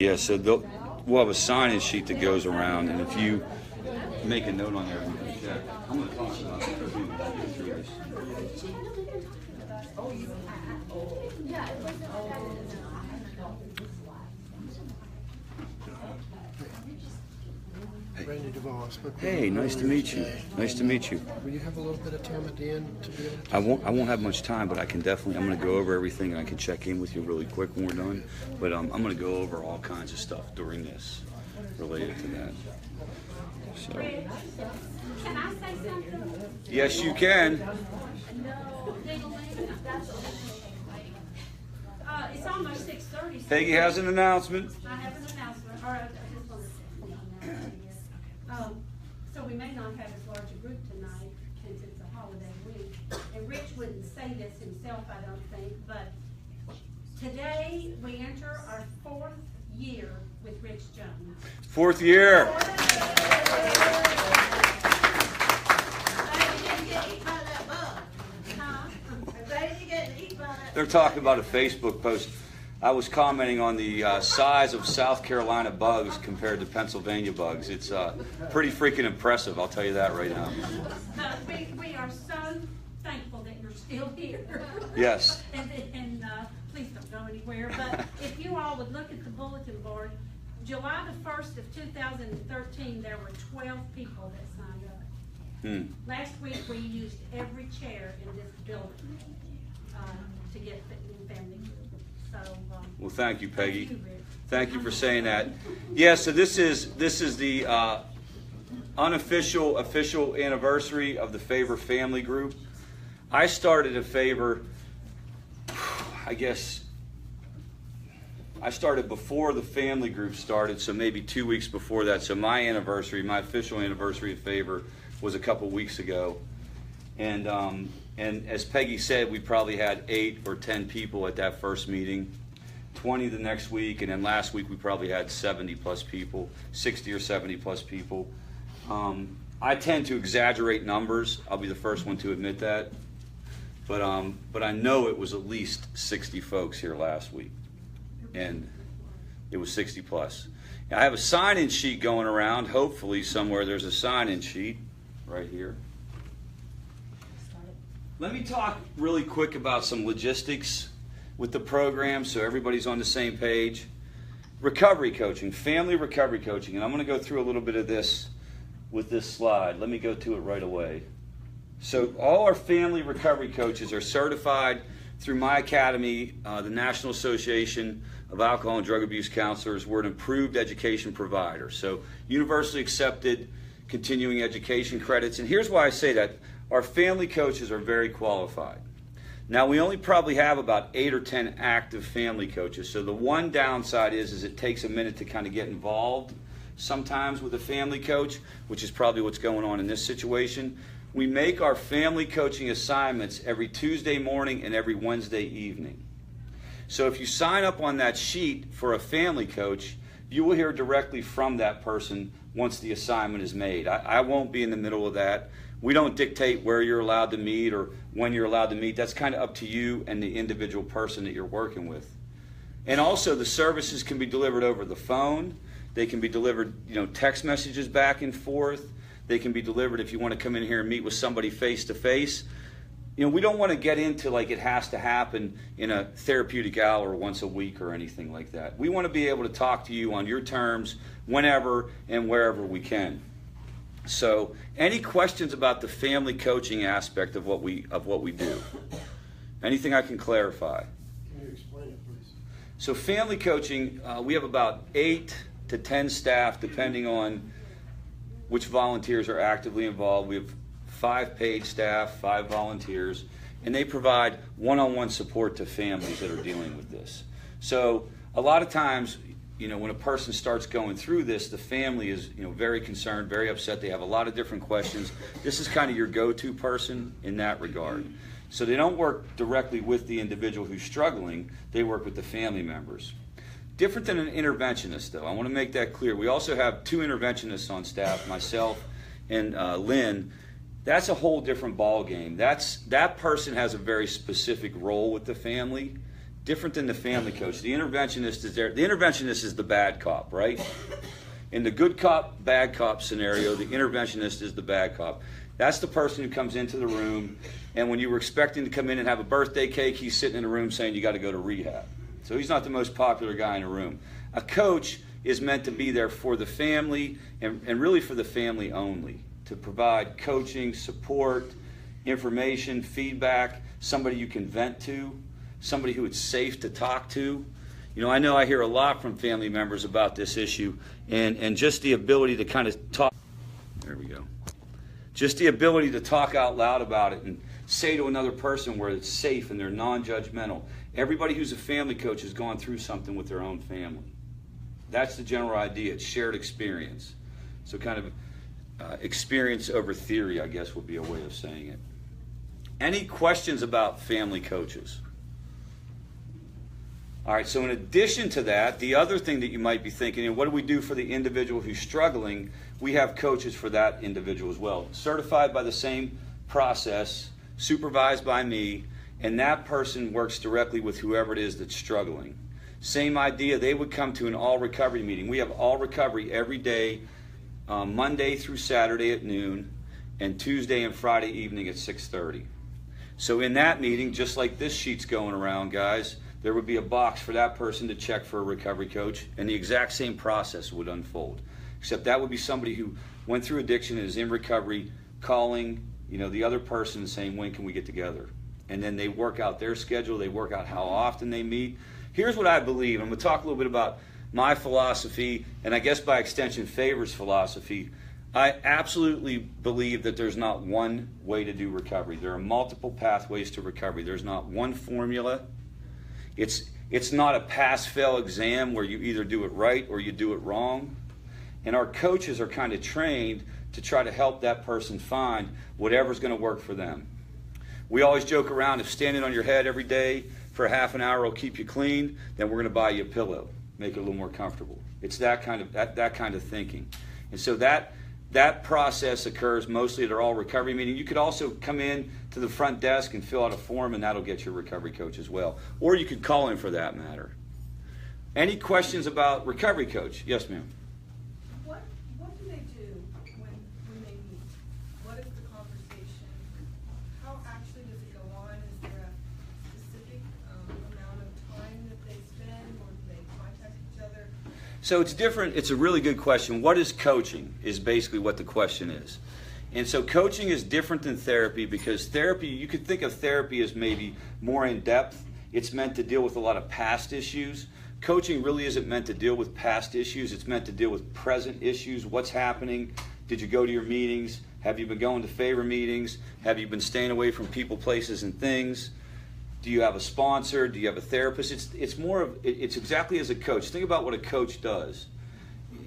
Yeah, so we'll have a sign-in sheet that goes around, and if you make a note on there, we can check. I'm going to talk about it too. Get through this. Randy DeVos. Hey, nice to meet you. Nice to meet you. Will you have a little bit of time at the end to be able to? I won't have much time, but I can definitely. I'm going to go over everything, and I can check in with you really quick when we're done. But I'm going to go over all kinds of stuff during this related to that. So. Can I say something? Yes, you can. It's almost 6:30. Peggy has an announcement. I have an announcement. Or I just want to say. So we may not have as large a group tonight since it's a holiday week. And Rich wouldn't say this himself, I don't think, but today we enter our 4th year with Rich Jones. 4th year. They're talking about a Facebook post. I was commenting on the size of South Carolina bugs compared to Pennsylvania bugs. It's pretty freaking impressive, I'll tell you that right now. We are so thankful that you're still here. Yes. And please don't go anywhere. But if you all would look at the bulletin board, July the 1st of 2013, there were 12 people that signed up. Last week, we used every chair in this building to get the family group. So, well, thank you, Peggy. Thank you, Rick. Thank you for saying that. Yeah, so this is the official anniversary of the Favor Family Group. I started a Favor, I guess, I started before the family group started, so maybe 2 weeks before that. So my anniversary, my official anniversary of Favor was a couple weeks ago. And as Peggy said, we probably had 8 or 10 people at that first meeting, 20 the next week, and then last week we probably had 70 plus people, 60 or 70 plus people. I tend to exaggerate numbers. I'll be the first one to admit that. But I know it was at least 60 folks here last week, and it was 60 plus. Now, I have a sign-in sheet going around. Hopefully somewhere there's a sign-in sheet right here. Let me talk really quick about some logistics with the program so everybody's on the same page. Recovery coaching, family recovery coaching, and I'm going to go through a little bit of this with this slide. Let me go to it right away. So all our family recovery coaches are certified through my academy, the National Association of Alcohol and Drug Abuse Counselors. We're an approved education provider, so universally accepted continuing education credits. And here's why I say that. Our family coaches are very qualified. Now, we only probably have about 8 or 10 active family coaches. So the one downside is it takes a minute to kind of get involved sometimes with a family coach, which is probably what's going on in this situation. We make our family coaching assignments every Tuesday morning and every Wednesday evening. So if you sign up on that sheet for a family coach, you will hear directly from that person once the assignment is made. I won't be in the middle of that. We don't dictate where you're allowed to meet or when you're allowed to meet. That's kind of up to you and the individual person that you're working with. And also the services can be delivered over the phone. They can be delivered, text messages back and forth. They can be delivered if you want to come in here and meet with somebody face to face. We don't want to get into like it has to happen in a therapeutic hour once a week or anything like that. We want to be able to talk to you on your terms whenever and wherever we can. So, any questions about the family coaching aspect of what we do? Anything I can clarify? Can you explain it, please? So, family coaching, we have about 8 to 10 staff, depending on which volunteers are actively involved. We have 5 paid staff, 5 volunteers, and they provide one-on-one support to families that are dealing with this. So, a lot of times, when a person starts going through this, the family is, very concerned, very upset. They have a lot of different questions. This is kind of your go-to person in that regard. So they don't work directly with the individual who's struggling. They work with the family members. Different than an interventionist, though. I want to make that clear. We also have 2 interventionists on staff, myself and Lynn. That's a whole different ball game. That person has a very specific role with the family. different than the family coach. The interventionist is there. The interventionist is the bad cop, right? In the good cop, bad cop scenario, the interventionist is the bad cop. That's the person who comes into the room, and when you were expecting to come in and have a birthday cake, he's sitting in the room saying you got to go to rehab. So he's not the most popular guy in the room. A coach is meant to be there for the family and really for the family only, to provide coaching, support, information, feedback, somebody you can vent to, somebody who it's safe to talk to. You know I hear a lot from family members about this issue, and just the ability to kind of talk. There we go. Just the ability to talk out loud about it and say to another person where it's safe and they're non-judgmental. Everybody who's a family coach has gone through something with their own family. That's the general idea. It's shared experience. So kind of experience over theory, I guess, would be a way of saying it. Any questions about family coaches? All right, so in addition to that, the other thing that you might be thinking, what do we do for the individual who's struggling? We have coaches for that individual as well. Certified by the same process, supervised by me, and that person works directly with whoever it is that's struggling. Same idea, they would come to an all recovery meeting. We have all recovery every day, Monday through Saturday at noon, and Tuesday and Friday evening at 6:30. So in that meeting, just like this sheet's going around, guys, there would be a box for that person to check for a recovery coach, and the exact same process would unfold. Except that would be somebody who went through addiction and is in recovery, calling, the other person and saying, when can we get together? And then they work out their schedule, they work out how often they meet. Here's what I believe. I'm going to talk a little bit about my philosophy, and I guess by extension, Favor's philosophy. I absolutely believe that there's not one way to do recovery. There are multiple pathways to recovery. There's not one formula. It's not a pass-fail exam where you either do it right or you do it wrong. And our coaches are kind of trained to try to help that person find whatever's going to work for them. We always joke around, if standing on your head every day for half an hour will keep you clean, then we're going to buy you a pillow, make it a little more comfortable. It's that kind of thinking. And so that process occurs mostly at our all recovery meeting. You could also come in to the front desk and fill out a form, and that'll get your recovery coach as well. Or you could call in for that matter. Any questions about recovery coach? Yes, ma'am. What do they do when they meet? What is the conversation? How actually does it go on? Is there a specific amount of time that they spend, or do they contact each other? So it's different. It's a really good question. What is coaching is basically what the question is. And so coaching is different than therapy, because therapy, you could think of therapy as maybe more in depth. It's meant to deal with a lot of past issues. Coaching really isn't meant to deal with past issues. It's meant to deal with present issues. What's happening? Did you go to your meetings? Have you been going to favor meetings? Have you been staying away from people, places, and things? Do you have a sponsor? Do you have a therapist? It's exactly as a coach. Think about what a coach does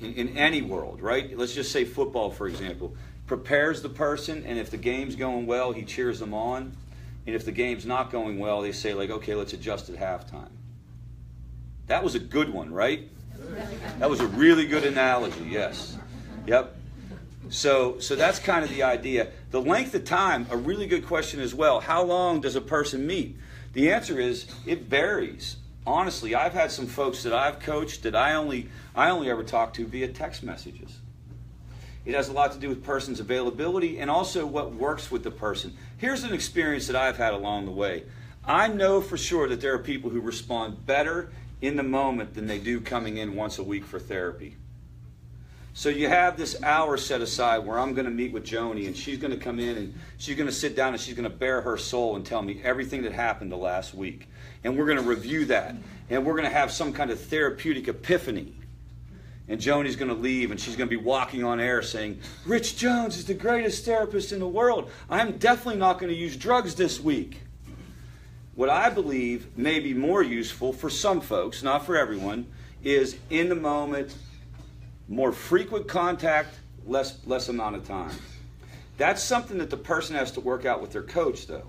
in any world, right? Let's just say football, for example. Prepares the person, and if the game's going well, he cheers them on. And if the game's not going well, they say, like, okay, let's adjust at halftime. That was a good one, right? That was a really good analogy, yes. Yep. So that's kind of the idea. The length of time, a really good question as well. How long does a person meet? The answer is it varies. Honestly, I've had some folks that I've coached that I only ever talk to via text messages. It has a lot to do with person's availability and also what works with the person. Here's an experience that I've had along the way. I know for sure that there are people who respond better in the moment than they do coming in once a week for therapy. So you have this hour set aside where I'm going to meet with Joni, and she's going to come in and she's going to sit down and she's going to bare her soul and tell me everything that happened the last week. And we're going to review that. And we're going to have some kind of therapeutic epiphany. And Joni's going to leave, and she's going to be walking on air saying, Rich Jones is the greatest therapist in the world. I'm definitely not going to use drugs this week. What I believe may be more useful for some folks, not for everyone, is in the moment, more frequent contact, less amount of time. That's something that the person has to work out with their coach, though.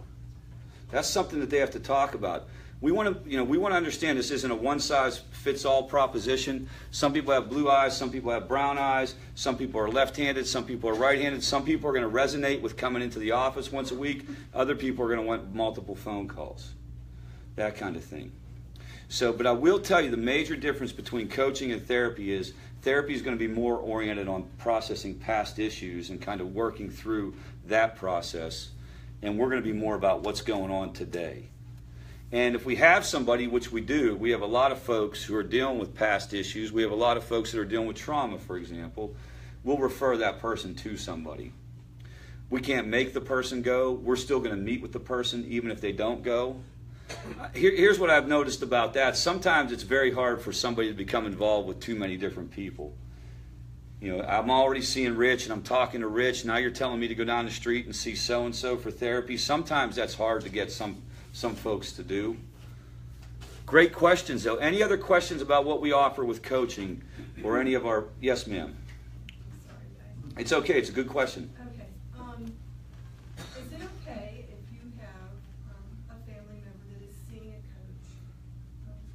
That's something that they have to talk about. We want to understand this isn't a one-size-fits-all proposition. Some people have blue eyes, some people have brown eyes, some people are left-handed, some people are right-handed, some people are going to resonate with coming into the office once a week, other people are going to want multiple phone calls, that kind of thing. So, but I will tell you the major difference between coaching and therapy is going to be more oriented on processing past issues and kind of working through that process. And we're going to be more about what's going on today. And if we have somebody, which we do, we have a lot of folks who are dealing with past issues. We have a lot of folks that are dealing with trauma, for example. We'll refer that person to somebody. We can't make the person go. We're still going to meet with the person even if they don't go. Here's what I've noticed about that. Sometimes it's very hard for somebody to become involved with too many different people. You know, I'm already seeing Rich and I'm talking to Rich. Now you're telling me to go down the street and see so-and-so for therapy. Sometimes that's hard to get some folks to do. Great questions, though. Any other questions about what we offer with coaching or any of our... Yes, ma'am. Sorry, guys. It's okay. It's a good question. Okay. Is it okay if you have a family member that is seeing a coach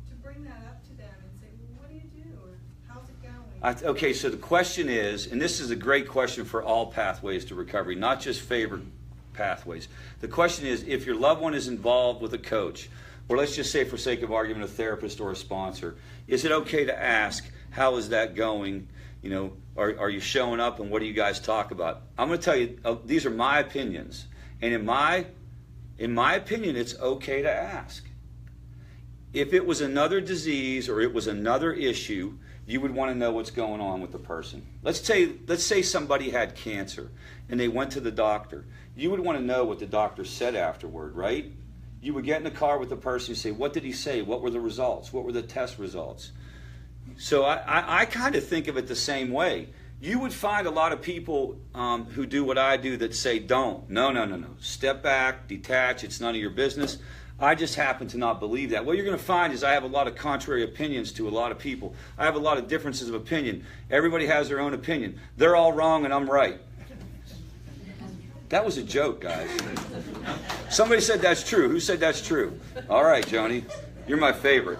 to bring that up to them and say, well, what do you do? Or how's it going? Okay, so the question is, and this is a great question for all pathways to recovery, not just favored pathways. The question is, if your loved one is involved with a coach, or let's just say for sake of argument, a therapist or a sponsor, is it okay to ask, how is that going? You know, are you showing up and what do you guys talk about? I'm going to tell you, these are my opinions. And in my opinion, it's okay to ask. If it was another disease or it was another issue, you would want to know what's going on with the person. Let's say somebody had cancer and they went to the doctor. You would want to know what the doctor said afterward, right? You would get in the car with the person and say, what did he say? What were the results? What were the test results? So I kind of think of it the same way. You would find a lot of people who do what I do that say, don't. No. Step back, detach, it's none of your business. I just happen to not believe that. What you're going to find is I have a lot of contrary opinions to a lot of people. I have a lot of differences of opinion. Everybody has their own opinion. They're all wrong and I'm right. That was a joke, guys. Somebody said that's true. Who said that's true? All right, Joni. You're my favorite.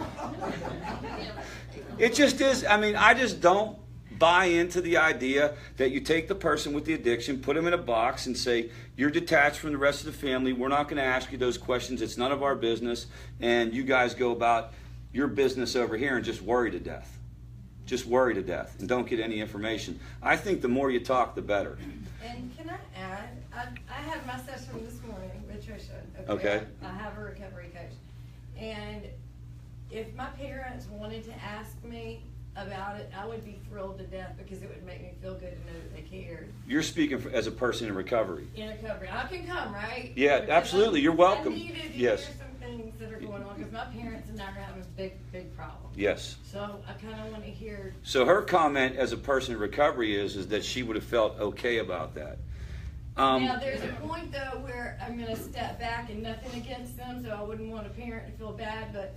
It just is. I mean, I just don't buy into the idea that you take the person with the addiction, put them in a box and say, you're detached from the rest of the family. We're not going to ask you those questions. It's none of our business. And you guys go about your business over here and just worry to death. Just worry to death and don't get any information. I think the more you talk, the better. And can I add, I had my session this morning with Tricia. Okay. I have a recovery coach. And if my parents wanted to ask me about it, I would be thrilled to death because it would make me feel good to know that they cared. You're speaking as a person in recovery. In recovery. I can come, right? Yeah, Because absolutely. You're welcome. I needed to Yes. hear some things that are going on because my parents and I are having a big problem. Yes. So I kind of want to hear. So her comment as a person in recovery is that she would have felt okay about that. Now, there's a point, though, where I'm going to step back and nothing against them, so I wouldn't want a parent to feel bad, but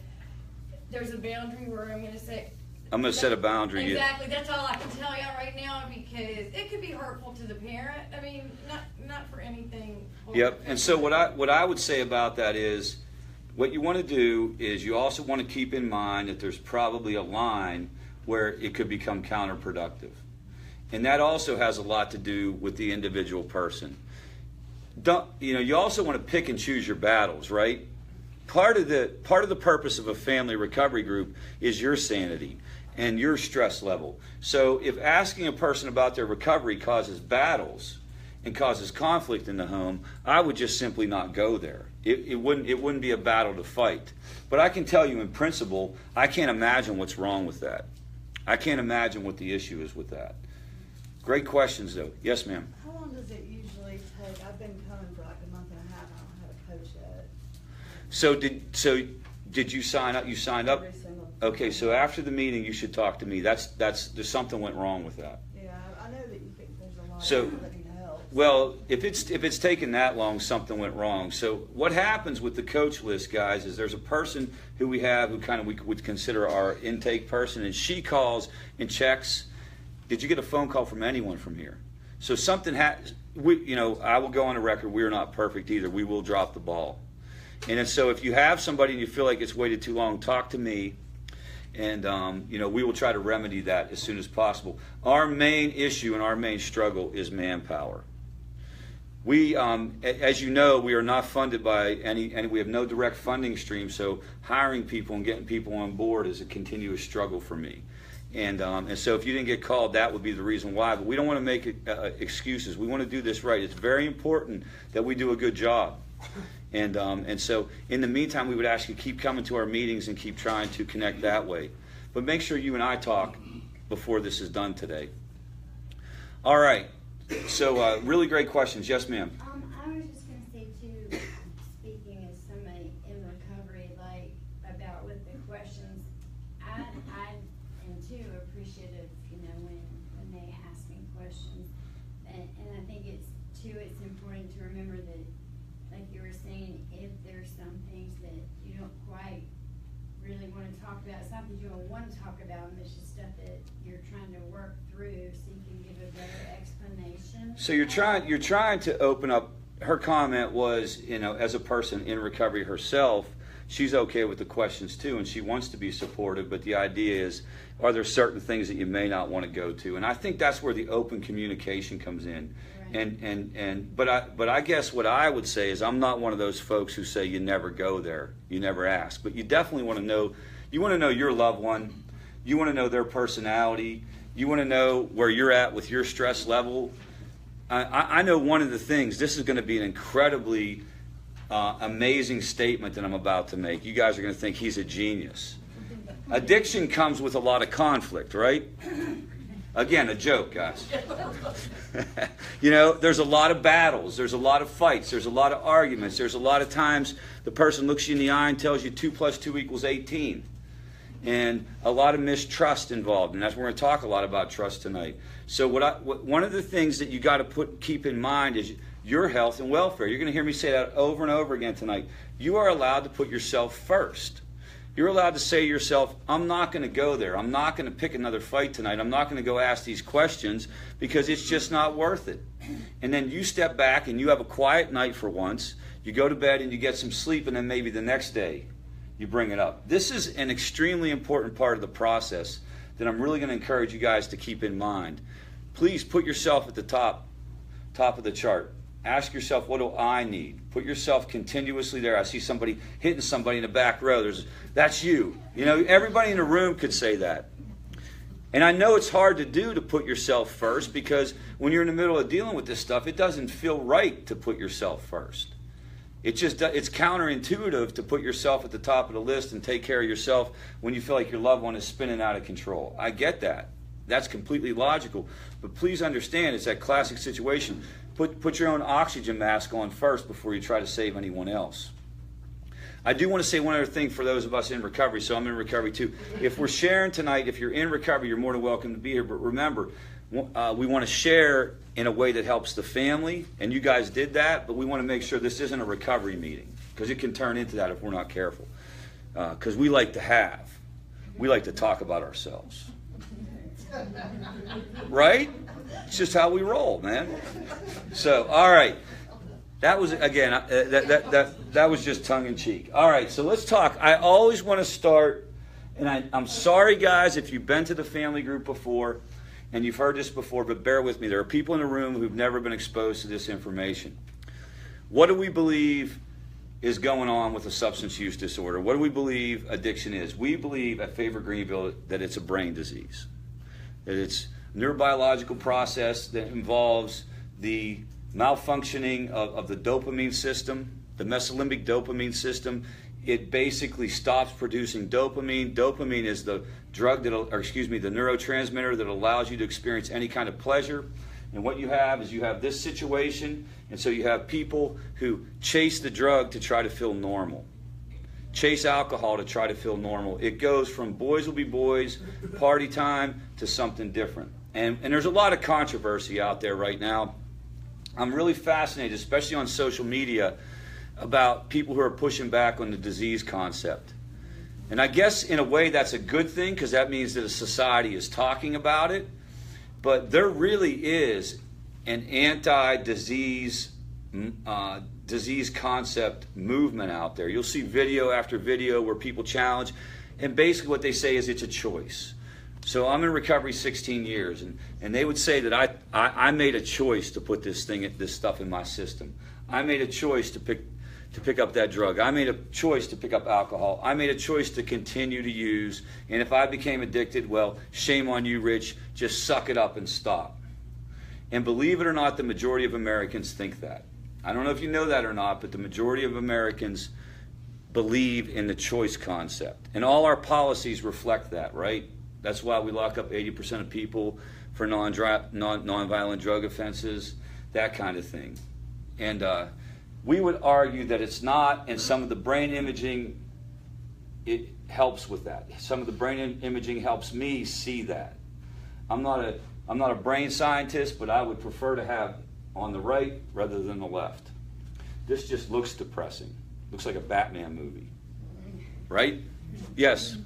there's a boundary where I'm going to say... I'm going to set a boundary. Exactly. That's all I can tell you right now because it could be hurtful to the parent. I mean, not for anything. Yep. And so what I would say about that is what you want to do is you also want to keep in mind that there's probably a line where it could become counterproductive. And that also has a lot to do with the individual person. You also want to pick and choose your battles, right? Part of the purpose of a family recovery group is your sanity and your stress level. So if asking a person about their recovery causes battles and causes conflict in the home, I would just simply not go there. It wouldn't be a battle to fight. But I can tell you in principle, I can't imagine what's wrong with that. I can't imagine what the issue is with that. Great questions, though. Yes, ma'am. How long does it usually take? I've been coming for like a month and a half. I don't have a coach yet. So did you sign up? You signed up? Every single Okay, so after the meeting, you should talk to me. There's something went wrong with that. Yeah, I know that you think there's a lot So- of people that need help. Well, if it's taken that long, something went wrong. So what happens with the coach list, guys, is there's a person who we have who kind of we would consider our intake person, and she calls and checks. Did you get a phone call from anyone from here? So something I will go on the record, we are not perfect either. We will drop the ball. And so if you have somebody and you feel like it's waited too long, talk to me. And, we will try to remedy that as soon as possible. Our main issue and our main struggle is manpower. We, as you know, we are not funded by any, and we have no direct funding stream, so hiring people and getting people on board is a continuous struggle for me. And so if you didn't get called, that would be the reason why. But we don't want to make excuses. We want to do this right. It's very important that we do a good job. And so in the meantime, we would ask you to keep coming to our meetings and keep trying to connect that way. But make sure you and I talk before this is done today. All right. So really great questions. Yes, ma'am. I was just going to say too, speaking as somebody in recovery, like about with the questions, I am too appreciative, you know, when they ask me questions, and I think it's important to remember that, like you were saying, if there's some things that you don't quite really want to talk about, it's not that you don't want to talk about them, it's just stuff that you're trying to work through so you can give a better explanation. So you're trying to open up. Her comment was, you know, as a person in recovery herself, she's okay with the questions too, and she wants to be supportive, but the idea is, are there certain things that you may not want to go to? And I think that's where the open communication comes in. Right. But I guess what I would say is, I'm not one of those folks who say you never go there, you never ask, but you definitely want to know. You want to know your loved one, you want to know their personality, you want to know where you're at with your stress level. I know one of the things, this is going to be an incredibly amazing statement that I'm about to make. You guys are going to think he's a genius. Addiction comes with a lot of conflict, right? Again, a joke, guys. You know, there's a lot of battles, there's a lot of fights, there's a lot of arguments, there's a lot of times the person looks you in the eye and tells you 2 + 2 = 18. And a lot of mistrust involved, and that's we're going to talk a lot about trust tonight. So one of the things that you got to keep in mind is your health and welfare. You're going to hear me say that over and over again tonight. You are allowed to put yourself first. You're allowed to say to yourself, I'm not going to go there. I'm not going to pick another fight tonight. I'm not going to go ask these questions because it's just not worth it. And then you step back and you have a quiet night for once. You go to bed and you get some sleep, and then maybe the next day you bring it up. This is an extremely important part of the process that I'm really going to encourage you guys to keep in mind. Please put yourself at the top of the chart. Ask yourself, what do I need? Put yourself continuously there. I see somebody hitting somebody in the back row. That's you. You know, everybody in the room could say that. And I know it's hard to do, to put yourself first, because when you're in the middle of dealing with this stuff, it doesn't feel right to put yourself first. It's counterintuitive to put yourself at the top of the list and take care of yourself when you feel like your loved one is spinning out of control. I get that. That's completely logical. But please understand, it's that classic situation. Put your own oxygen mask on first before you try to save anyone else. I do want to say one other thing for those of us in recovery. So I'm in recovery too. If we're sharing tonight, if you're in recovery, you're more than welcome to be here. But remember, we want to share in a way that helps the family, and you guys did that, but we want to make sure this isn't a recovery meeting, because it can turn into that if we're not careful. Because we like to talk about ourselves. Right? It's just how we roll, man. So, all right. That was, again, that was just tongue-in-cheek. All right, so let's talk. I always want to start, and I'm sorry, guys, if you've been to the family group before, and you've heard this before, but bear with me. There are people in the room who've never been exposed to this information. What do we believe is going on with a substance use disorder? What do we believe addiction is? We believe at Favor Greenville that it's a brain disease, that it's a neurobiological process that involves the malfunctioning of the dopamine system, the mesolimbic dopamine system. It basically stops producing dopamine. Dopamine is the drug the neurotransmitter that allows you to experience any kind of pleasure. And what you have is this situation, and so you have people who chase the drug to try to feel normal, chase alcohol to try to feel normal. It goes from boys will be boys, party time, to something different. And there's a lot of controversy out there right now. I'm really fascinated, especially on social media, about people who are pushing back on the disease concept. And I guess in a way that's a good thing, because that means that a society is talking about it. But there really is an anti-disease disease concept movement out there. You'll see video after video where people challenge, and basically what they say is it's a choice. So I'm in recovery 16 years, and they would say that I made a choice to put this stuff in my system. I made a choice to pick up that drug. I made a choice to pick up alcohol. I made a choice to continue to use. And if I became addicted, well, shame on you, Rich. Just suck it up and stop. And believe it or not, the majority of Americans think that. I don't know if you know that or not, but the majority of Americans believe in the choice concept. And all our policies reflect that, right? That's why we lock up 80% of people for non-violent drug offenses, that kind of thing. And we would argue that it's not, and some of the brain imaging, it helps with that. Some of the brain imaging helps me see that. I'm not a brain scientist, but I would prefer to have on the right rather than the left. This just looks depressing. Looks like a Batman movie. Right? Yes?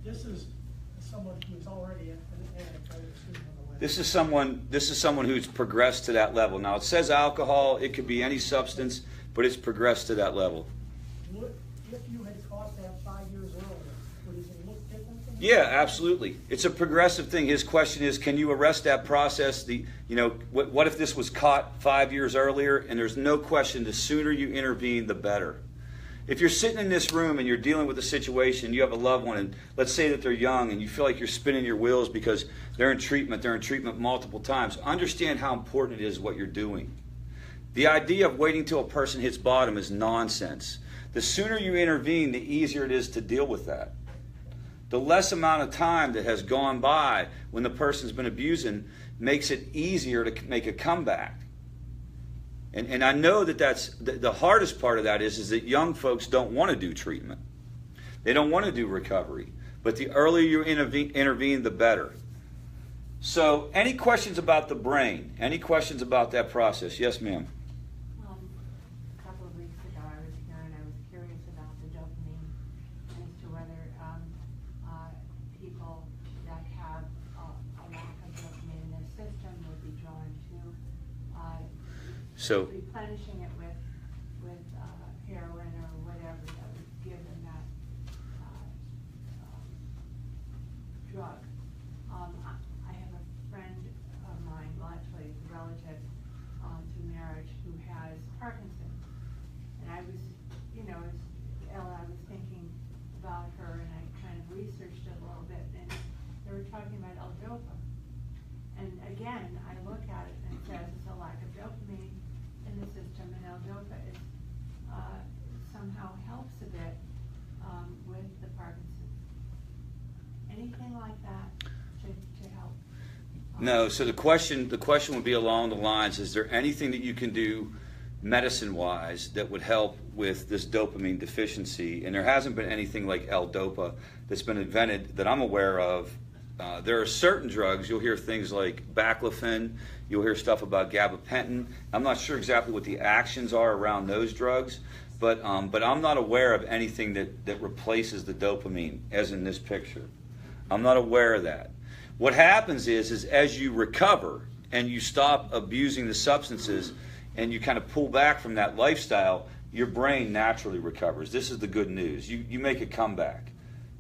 This is someone who's already an addict, I assume, on the way. This is someone who's progressed to that level. Now it says alcohol, it could be any substance, but it's progressed to that level. If you had caught that 5 years earlier, would it look different than that? Yeah, absolutely. It's a progressive thing. His question is, can you arrest that process? What if this was caught 5 years earlier? And there's no question, the sooner you intervene, the better. If you're sitting in this room and you're dealing with a situation, you have a loved one, and let's say that they're young and you feel like you're spinning your wheels because they're in treatment multiple times, understand how important it is what you're doing. The idea of waiting till a person hits bottom is nonsense. The sooner you intervene, the easier it is to deal with that. The less amount of time that has gone by when the person's been abusing makes it easier to make a comeback. And I know that that's the hardest part of that is that young folks don't want to do treatment. They don't want to do recovery. But the earlier you intervene, the better. So any questions about the brain? Any questions about that process? Yes, ma'am. A couple of weeks ago I was here and I was curious about the dopamine as to whether people that have a lack of dopamine in their system would be drawn to So replenishing it with heroin or whatever that would give them that drug. I have a friend of mine, well actually it's a relative through marriage, who has Parkinson's. And I was, as Ella, I was thinking about her and I kind of researched it a little bit and they were talking about L-Dopa. And again, I look at it and it says it's a lack of dopamine in the system, and L-Dopa is, somehow helps a bit with the Parkinson's. Anything like that to help? no. So the question would be along the lines: is there anything that you can do medicine-wise that would help with this dopamine deficiency? And there hasn't been anything like L-Dopa that's been invented that I'm aware of. There are certain drugs, you'll hear things like baclofen, you'll hear stuff about gabapentin. I'm not sure exactly what the actions are around those drugs, but I'm not aware of anything that replaces the dopamine, as in this picture. I'm not aware of that. What happens is as you recover and you stop abusing the substances and you kind of pull back from that lifestyle, your brain naturally recovers. This is the good news. You make a comeback.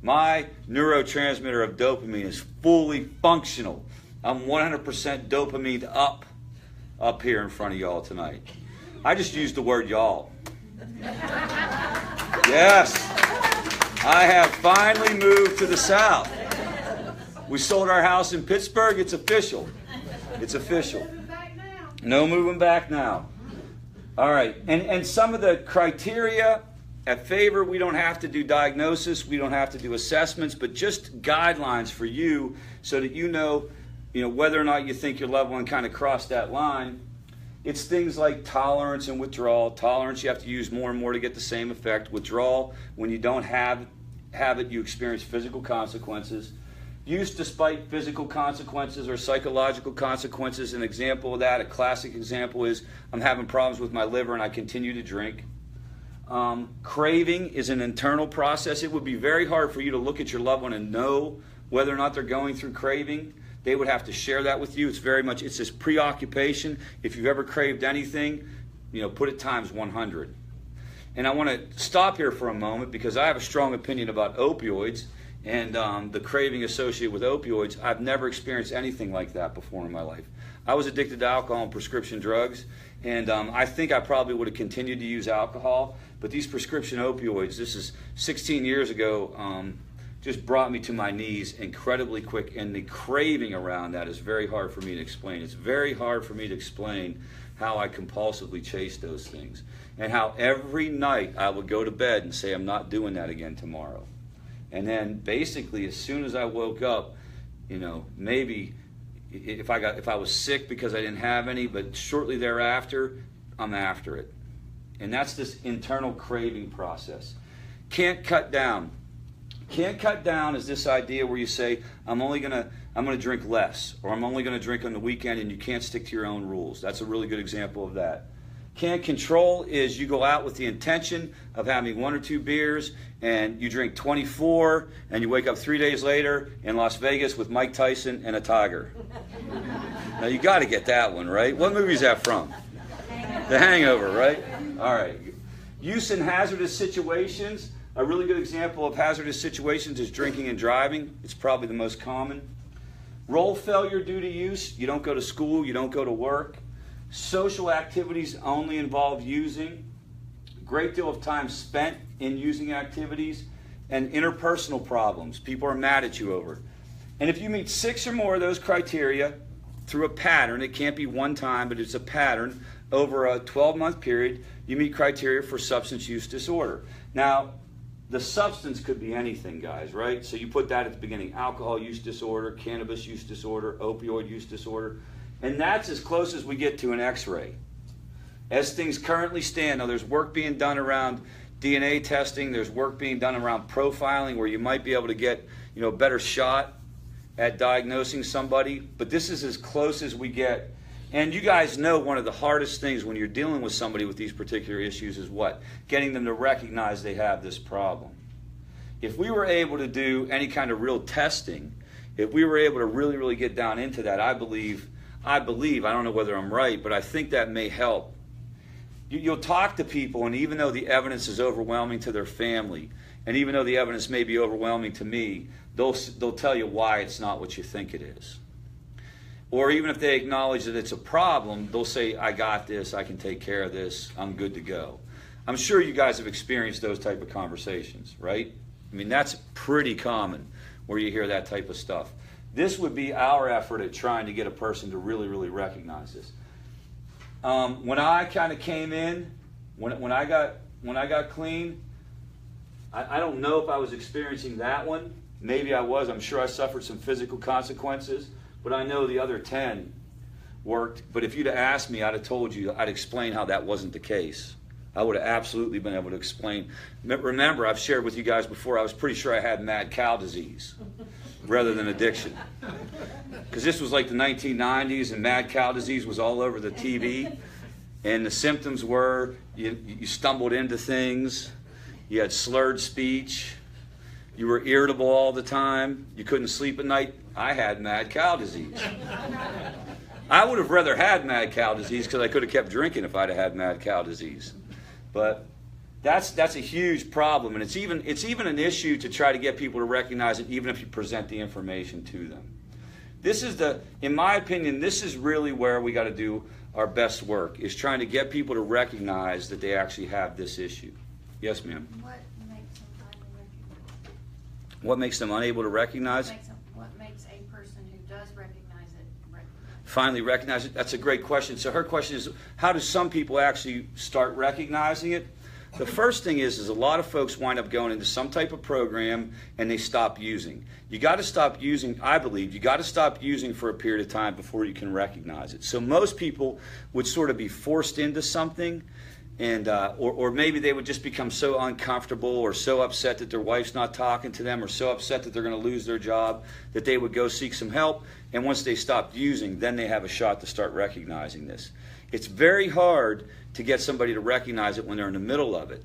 My neurotransmitter of dopamine is fully functional. I'm 100% dopamine up here in front of y'all tonight. I just used the word y'all. Yes, I have finally moved to the South. We sold our house in Pittsburgh. It's official. It's official. No moving back now. All right, and some of the criteria at Favor, we don't have to do diagnosis, we don't have to do assessments, but just guidelines for you so that you know whether or not you think your loved one kind of crossed that line. It's things like tolerance and withdrawal. Tolerance, you have to use more and more to get the same effect. Withdrawal, when you don't have it, you experience physical consequences. Use despite physical consequences or psychological consequences. An example of that, a classic example is, I'm having problems with my liver and I continue to drink. Craving is an internal process. It would be very hard for you to look at your loved one and know whether or not they're going through craving. They would have to share that with you. It's this preoccupation. If you've ever craved anything, put it times 100. And I want to stop here for a moment because I have a strong opinion about opioids. and the craving associated with opioids, I've never experienced anything like that before in my life. I was addicted to alcohol and prescription drugs, and I think I probably would have continued to use alcohol, but these prescription opioids, this is 16 years ago, just brought me to my knees incredibly quick, and the craving around that is very hard for me to explain. It's very hard for me to explain how I compulsively chase those things, and how every night I would go to bed and say, I'm not doing that again tomorrow. And then basically as soon as I woke up, you know, maybe if I was sick because I didn't have any, but shortly thereafter, I'm after it. And that's this internal craving process. Can't cut down. Can't cut down is this idea where you say, I'm gonna drink less, or I'm only gonna drink on the weekend, and you can't stick to your own rules. That's a really good example of that. Can't control is you go out with the intention of having 1 or 2 beers, and you drink 24, and you wake up 3 days later in Las Vegas with Mike Tyson and a tiger. Now you got to get that one, right? What movie is that from? The Hangover, right? All right. Use in hazardous situations. A really good example of hazardous situations is drinking and driving. It's probably the most common. Role failure due to use. You don't go to school, you don't go to work. Social activities only involve using. Great deal of time spent in using activities. And interpersonal problems. People are mad at you over. And if you meet 6 or more of those criteria through a pattern, it can't be one time, but it's a pattern, over a 12-month period, you meet criteria for substance use disorder. Now, the substance could be anything, guys, right? So you put that at the beginning. Alcohol use disorder, cannabis use disorder, opioid use disorder. And that's as close as we get to an X-ray. As things currently stand, now there's work being done around DNA testing, there's work being done around profiling where you might be able to get, you know, a better shot at diagnosing somebody, but this is as close as we get. And you guys know one of the hardest things when you're dealing with somebody with these particular issues is what? Getting them to recognize they have this problem. If we were able to do any kind of real testing, if we were able to really get down into that, I believe, I don't know whether I'm right, but I think that may help. You'll talk to people, and even though the evidence is overwhelming to their family, and even though the evidence may be overwhelming to me, they'll tell you why it's not what you think it is. Or even if they acknowledge that it's a problem, they'll say, I got this, I can take care of this, I'm good to go. I'm sure you guys have experienced those type of conversations, right? I mean, that's pretty common where you hear that type of stuff. This would be our effort at trying to get a person to really recognize this. When I kind of came in, when I got clean, I don't know if I was experiencing that one. Maybe I was. I'm sure I suffered some physical consequences. But I know the other 10 worked. But if you'd have asked me, I'd have told you, I'd explain how that wasn't the case. I would have absolutely been able to explain. Remember, I've shared with you guys before, I was pretty sure I had mad cow disease rather than addiction. Because this was like the 1990s, and mad cow disease was all over the TV. And the symptoms were you stumbled into things, you had slurred speech, you were irritable all the time, you couldn't sleep at night. I had mad cow disease. I would have rather had mad cow disease because I could have kept drinking if I'd have had mad cow disease. But that's a huge problem, and it's even an issue to try to get people to recognize it, even if you present the information to them. This is in my opinion, this is really where we got to do our best work, is trying to get people to recognize that they actually have this issue. Yes, ma'am. What makes them finally recognize? What makes them unable to recognize? What makes a person who does recognize it Finally recognize it? That's a great question. So her question is, how do some people actually start recognizing it? The first thing is a lot of folks wind up going into some type of program and they stop using. You got to stop using, I believe, you got to stop using for a period of time before you can recognize it. So most people would sort of be forced into something, and or maybe they would just become so uncomfortable or so upset that their wife's not talking to them, or so upset that they're going to lose their job that they would go seek some help. And once they stopped using, then they have a shot to start recognizing this. It's very hard to get somebody to recognize it when they're in the middle of it.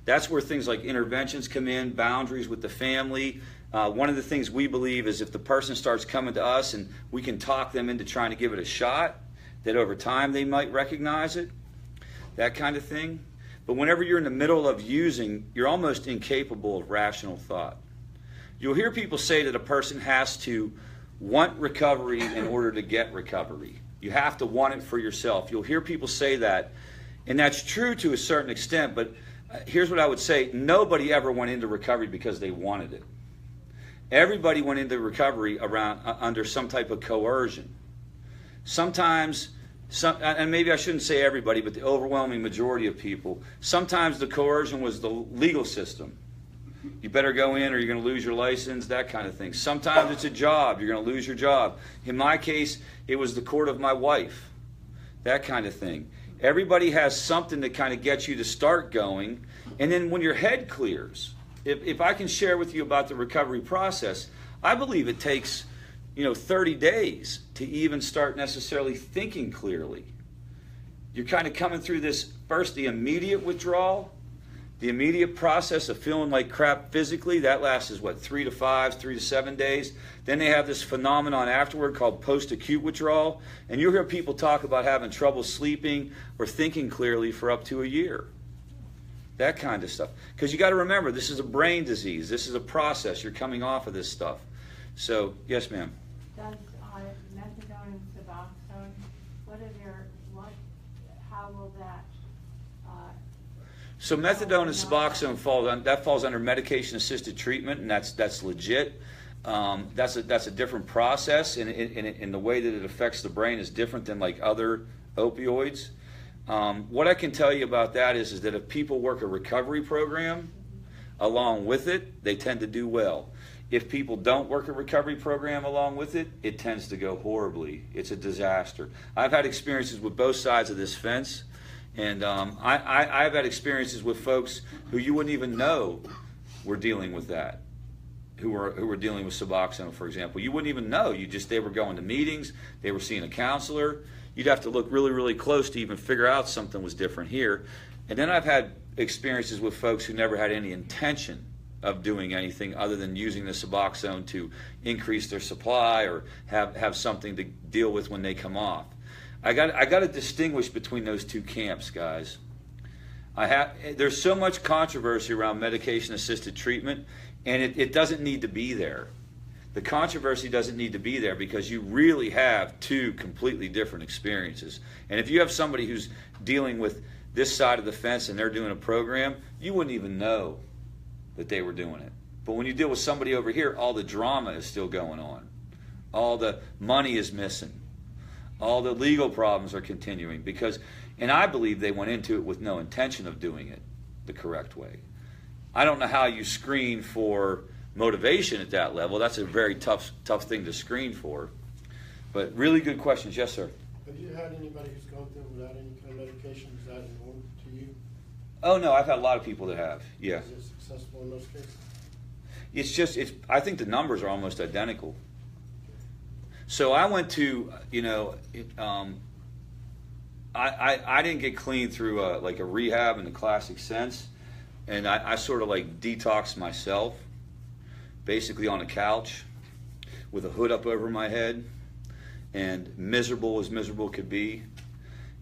That's where things like interventions come in, boundaries with the family. One of the things we believe is if the person starts coming to us and we can talk them into trying to give it a shot, that over time they might recognize it, that kind of thing. But whenever you're in the middle of using, you're almost incapable of rational thought. You'll hear people say that a person has to want recovery in order to get recovery. You have to want it for yourself. You'll hear people say that, and that's true to a certain extent, but here's what I would say. Nobody ever went into recovery because they wanted it. Everybody went into recovery under some type of coercion. Sometimes, and maybe I shouldn't say everybody, but the overwhelming majority of people, sometimes the coercion was the legal system. You better go in or you're going to lose your license, that kind of thing. Sometimes it's a job. You're going to lose your job. In my case, it was the court of my wife, that kind of thing. Everybody has something that kind of gets you to start going. And then when your head clears, if I can share with you about the recovery process, I believe it takes 30 days to even start necessarily thinking clearly. You're kind of coming through this, first the immediate withdrawal, the immediate process of feeling like crap physically. That lasts 3 to 7 days. Then they have this phenomenon afterward called post-acute withdrawal. And you'll hear people talk about having trouble sleeping or thinking clearly for up to a year. That kind of stuff. Because you got to remember, this is a brain disease. This is a process. You're coming off of this stuff. So, yes, ma'am. Does methadone and Suboxone, how will that? So methadone and Suboxone falls under medication-assisted treatment, and that's legit. That's a different process, and the way that it affects the brain is different than like other opioids. What I can tell you about that is that if people work a recovery program along with it, they tend to do well. If people don't work a recovery program along with it, it tends to go horribly. It's a disaster. I've had experiences with both sides of this fence. And I've had experiences with folks who you wouldn't even know were dealing with that, who were dealing with Suboxone, for example. You wouldn't even know. They were going to meetings, they were seeing a counselor. You'd have to look really, really close to even figure out something was different here. And then I've had experiences with folks who never had any intention of doing anything other than using the Suboxone to increase their supply or have something to deal with when they come off. I got to distinguish between those two camps, guys. There's so much controversy around medication-assisted treatment, and it doesn't need to be there. The controversy doesn't need to be there because you really have two completely different experiences. And if you have somebody who's dealing with this side of the fence and they're doing a program, you wouldn't even know that they were doing it. But when you deal with somebody over here, all the drama is still going on. All the money is missing. All the legal problems are continuing and I believe they went into it with no intention of doing it the correct way. I don't know how you screen for motivation at that level. That's a very tough thing to screen for. But really good questions. Yes, sir. Have you had anybody who's gone through without any kind of medication? Is that normal to you? Oh, no, I've had a lot of people that have. Yeah. Is it successful in those cases? I think the numbers are almost identical. So I went to, I didn't get clean through a rehab in the classic sense, and I sort of like detoxed myself, basically on a couch with a hood up over my head, and miserable as miserable could be,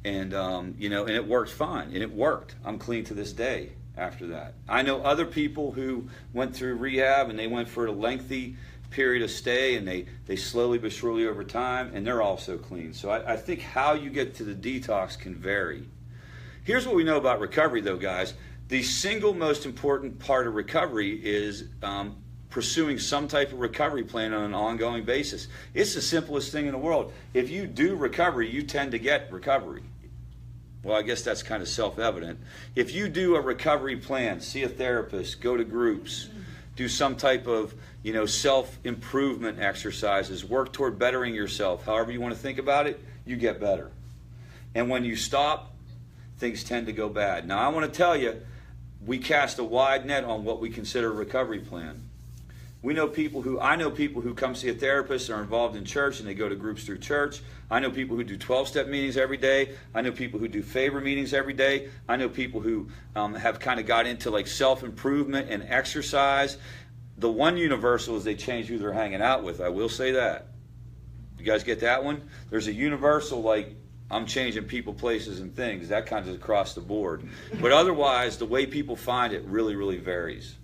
and and it worked fine, and it worked. I'm clean to this day after that. I know other people who went through rehab and they went for a lengthy period of stay, and they slowly but surely over time, and they're also clean. So I think how you get to the detox can vary. Here's what we know about recovery, though, guys. The single most important part of recovery is pursuing some type of recovery plan on an ongoing basis. It's the simplest thing in the world. If you do recovery, you tend to get recovery. Well, I guess that's kind of self-evident. If you do a recovery plan, see a therapist, go to groups, do some type of self-improvement exercises, work toward bettering yourself, however you want to think about it, you get better. And when you stop, things tend to go bad. Now, I want to tell you, we cast a wide net on what we consider a recovery plan. I know people who come see a therapist, are involved in church, and they go to groups through church. I know people who do 12-step meetings every day. I know people who do favor meetings every day. I know people who have kind of got into like self-improvement and exercise. The one universal is they change who they're hanging out with. I will say that. You guys get that one? There's a universal like I'm changing people, places, and things. That kind of across the board. But otherwise, the way people find it really, really varies.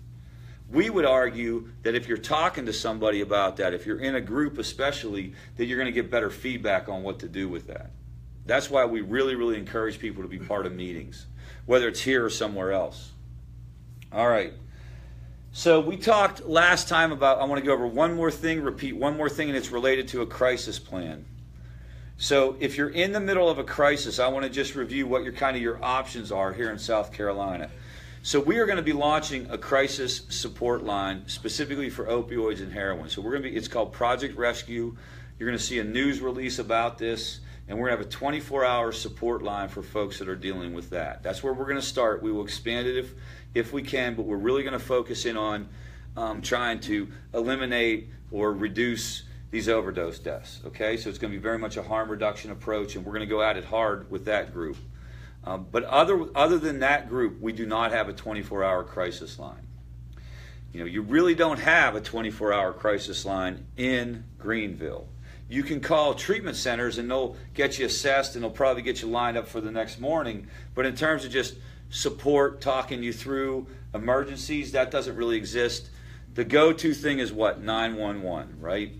we would argue that if you're talking to somebody about that, if you're in a group especially, that you're going to get better feedback on what to do with that. That's why we really, really encourage people to be part of meetings, whether it's here or somewhere else. All right. So we talked last time about, I want to go over one more thing, repeat one more thing, and it's related to a crisis plan. So if you're in the middle of a crisis, I want to just review what your options are here in South Carolina. So we are going to be launching a crisis support line specifically for opioids and heroin. So it's called Project Rescue. You're going to see a news release about this, and we're going to have a 24-hour support line for folks that are dealing with that. That's where we're going to start. We will expand it if we can, but we're really going to focus in on trying to eliminate or reduce these overdose deaths. Okay, so it's going to be very much a harm reduction approach, and we're going to go at it hard with that group. But other than that group, we do not have a 24-hour crisis line. You really don't have a 24-hour crisis line in Greenville. You can call treatment centers and they'll get you assessed and they'll probably get you lined up for the next morning. But in terms of just support, talking you through emergencies, that doesn't really exist. The go-to thing is what? 911, right?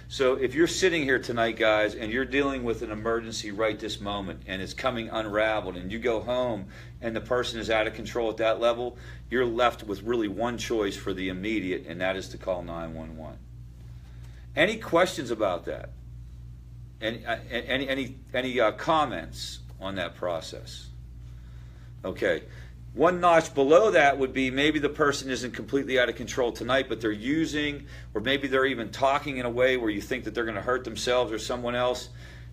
So if you're sitting here tonight, guys, and you're dealing with an emergency right this moment and it's coming unraveled and you go home and the person is out of control at that level, you're left with really one choice for the immediate, and that is to call 911. Any questions about that? Any comments on that process? Okay. One notch below that would be maybe the person isn't completely out of control tonight, but they're using, or maybe they're even talking in a way where you think that they're going to hurt themselves or someone else.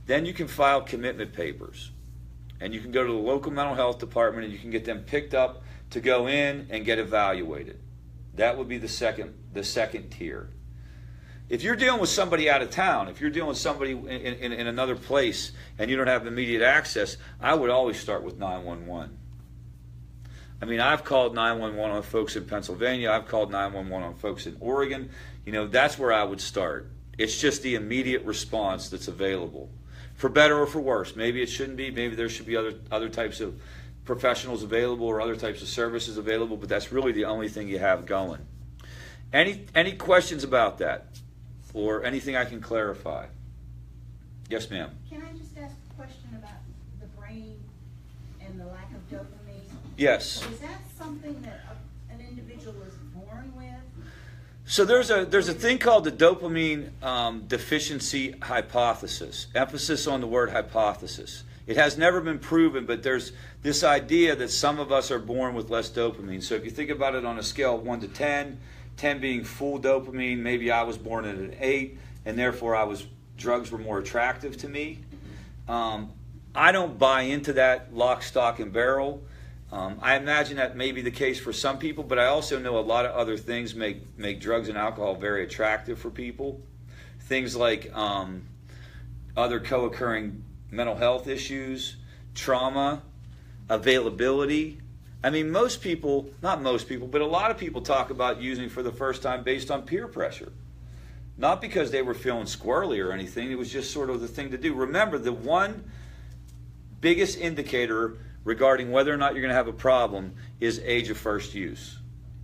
Then you can file commitment papers. And you can go to the local mental health department and you can get them picked up to go in and get evaluated. That would be the second tier. If you're dealing with somebody out of town, if you're dealing with somebody in another place and you don't have immediate access, I would always start with 911. I mean, I've called 911 on folks in Pennsylvania. I've called 911 on folks in Oregon. That's where I would start. It's just the immediate response that's available. For better or for worse. Maybe it shouldn't be. Maybe there should be other types of professionals available or other types of services available, but that's really the only thing you have going. Any questions about that? Or anything I can clarify? Yes, ma'am. Can I just ask a question about the brain and the lack of dopamine? Yes. Is that something that an individual is born with? So there's a thing called the dopamine deficiency hypothesis. Emphasis on the word hypothesis. It has never been proven, but there's this idea that some of us are born with less dopamine. So if you think about it on a scale of 1 to 10, 10 being full dopamine, maybe I was born at an 8, and therefore drugs were more attractive to me. I don't buy into that lock, stock, and barrel. I imagine that may be the case for some people, but I also know a lot of other things make drugs and alcohol very attractive for people. Things like other co-occurring mental health issues, trauma, availability. I mean, not most people, but a lot of people talk about using for the first time based on peer pressure. Not because they were feeling squirrely or anything. It was just sort of the thing to do. Remember, the one biggest indicator regarding whether or not you're going to have a problem is age of first use.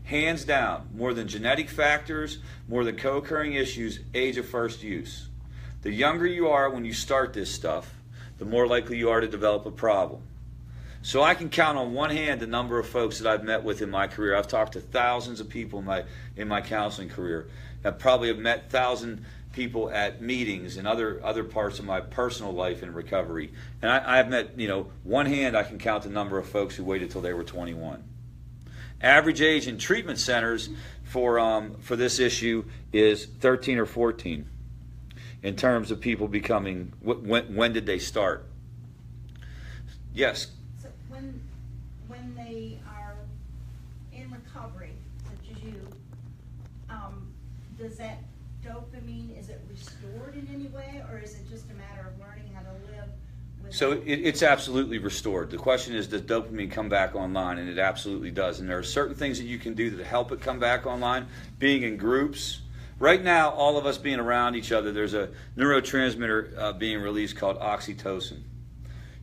Hands down, more than genetic factors, more than co-occurring issues, age of first use. The younger you are when you start this stuff, the more likely you are to develop a problem. So I can count on one hand the number of folks that I've met with in my career. I've talked to thousands of people in my counseling career. I probably have met 1,000 people at meetings and other parts of my personal life in recovery. And I've met, one hand I can count the number of folks who waited till they were 21. Average age in treatment centers for this issue is 13 or 14 in terms of people becoming, when did they start? Yes? So when they are in recovery, such as you, does that dopamine, is it restored in any way, or is it just a matter of learning how to live with So it? it's absolutely restored. The question is, does dopamine come back online? And it absolutely does. And there are certain things that you can do that help it come back online. Being in groups. Right now, all of us being around each other, there's a neurotransmitter being released called oxytocin.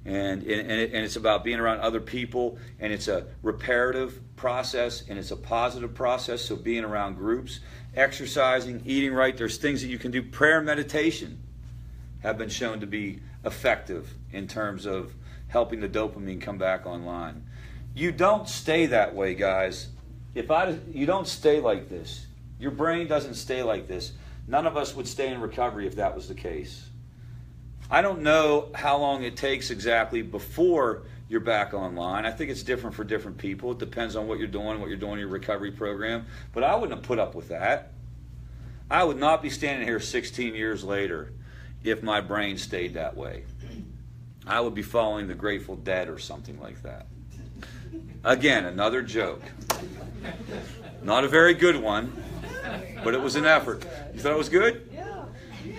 And it's about being around other people, and it's a reparative process, and it's a positive process, so being around groups, exercising, eating right, there's things that you can do. Prayer and meditation have been shown to be effective in terms of helping the dopamine come back online. You don't stay that way, guys. You don't stay like this. Your brain doesn't stay like this. None of us would stay in recovery if that was the case. I don't know how long it takes exactly before you're back online. I think it's different for different people. It depends on what you're doing in your recovery program. But I wouldn't have put up with that. I would not be standing here 16 years later if my brain stayed that way. I would be following the Grateful Dead or something like that. Again, another joke. Not a very good one, but it was an effort. You thought it was good? Yeah.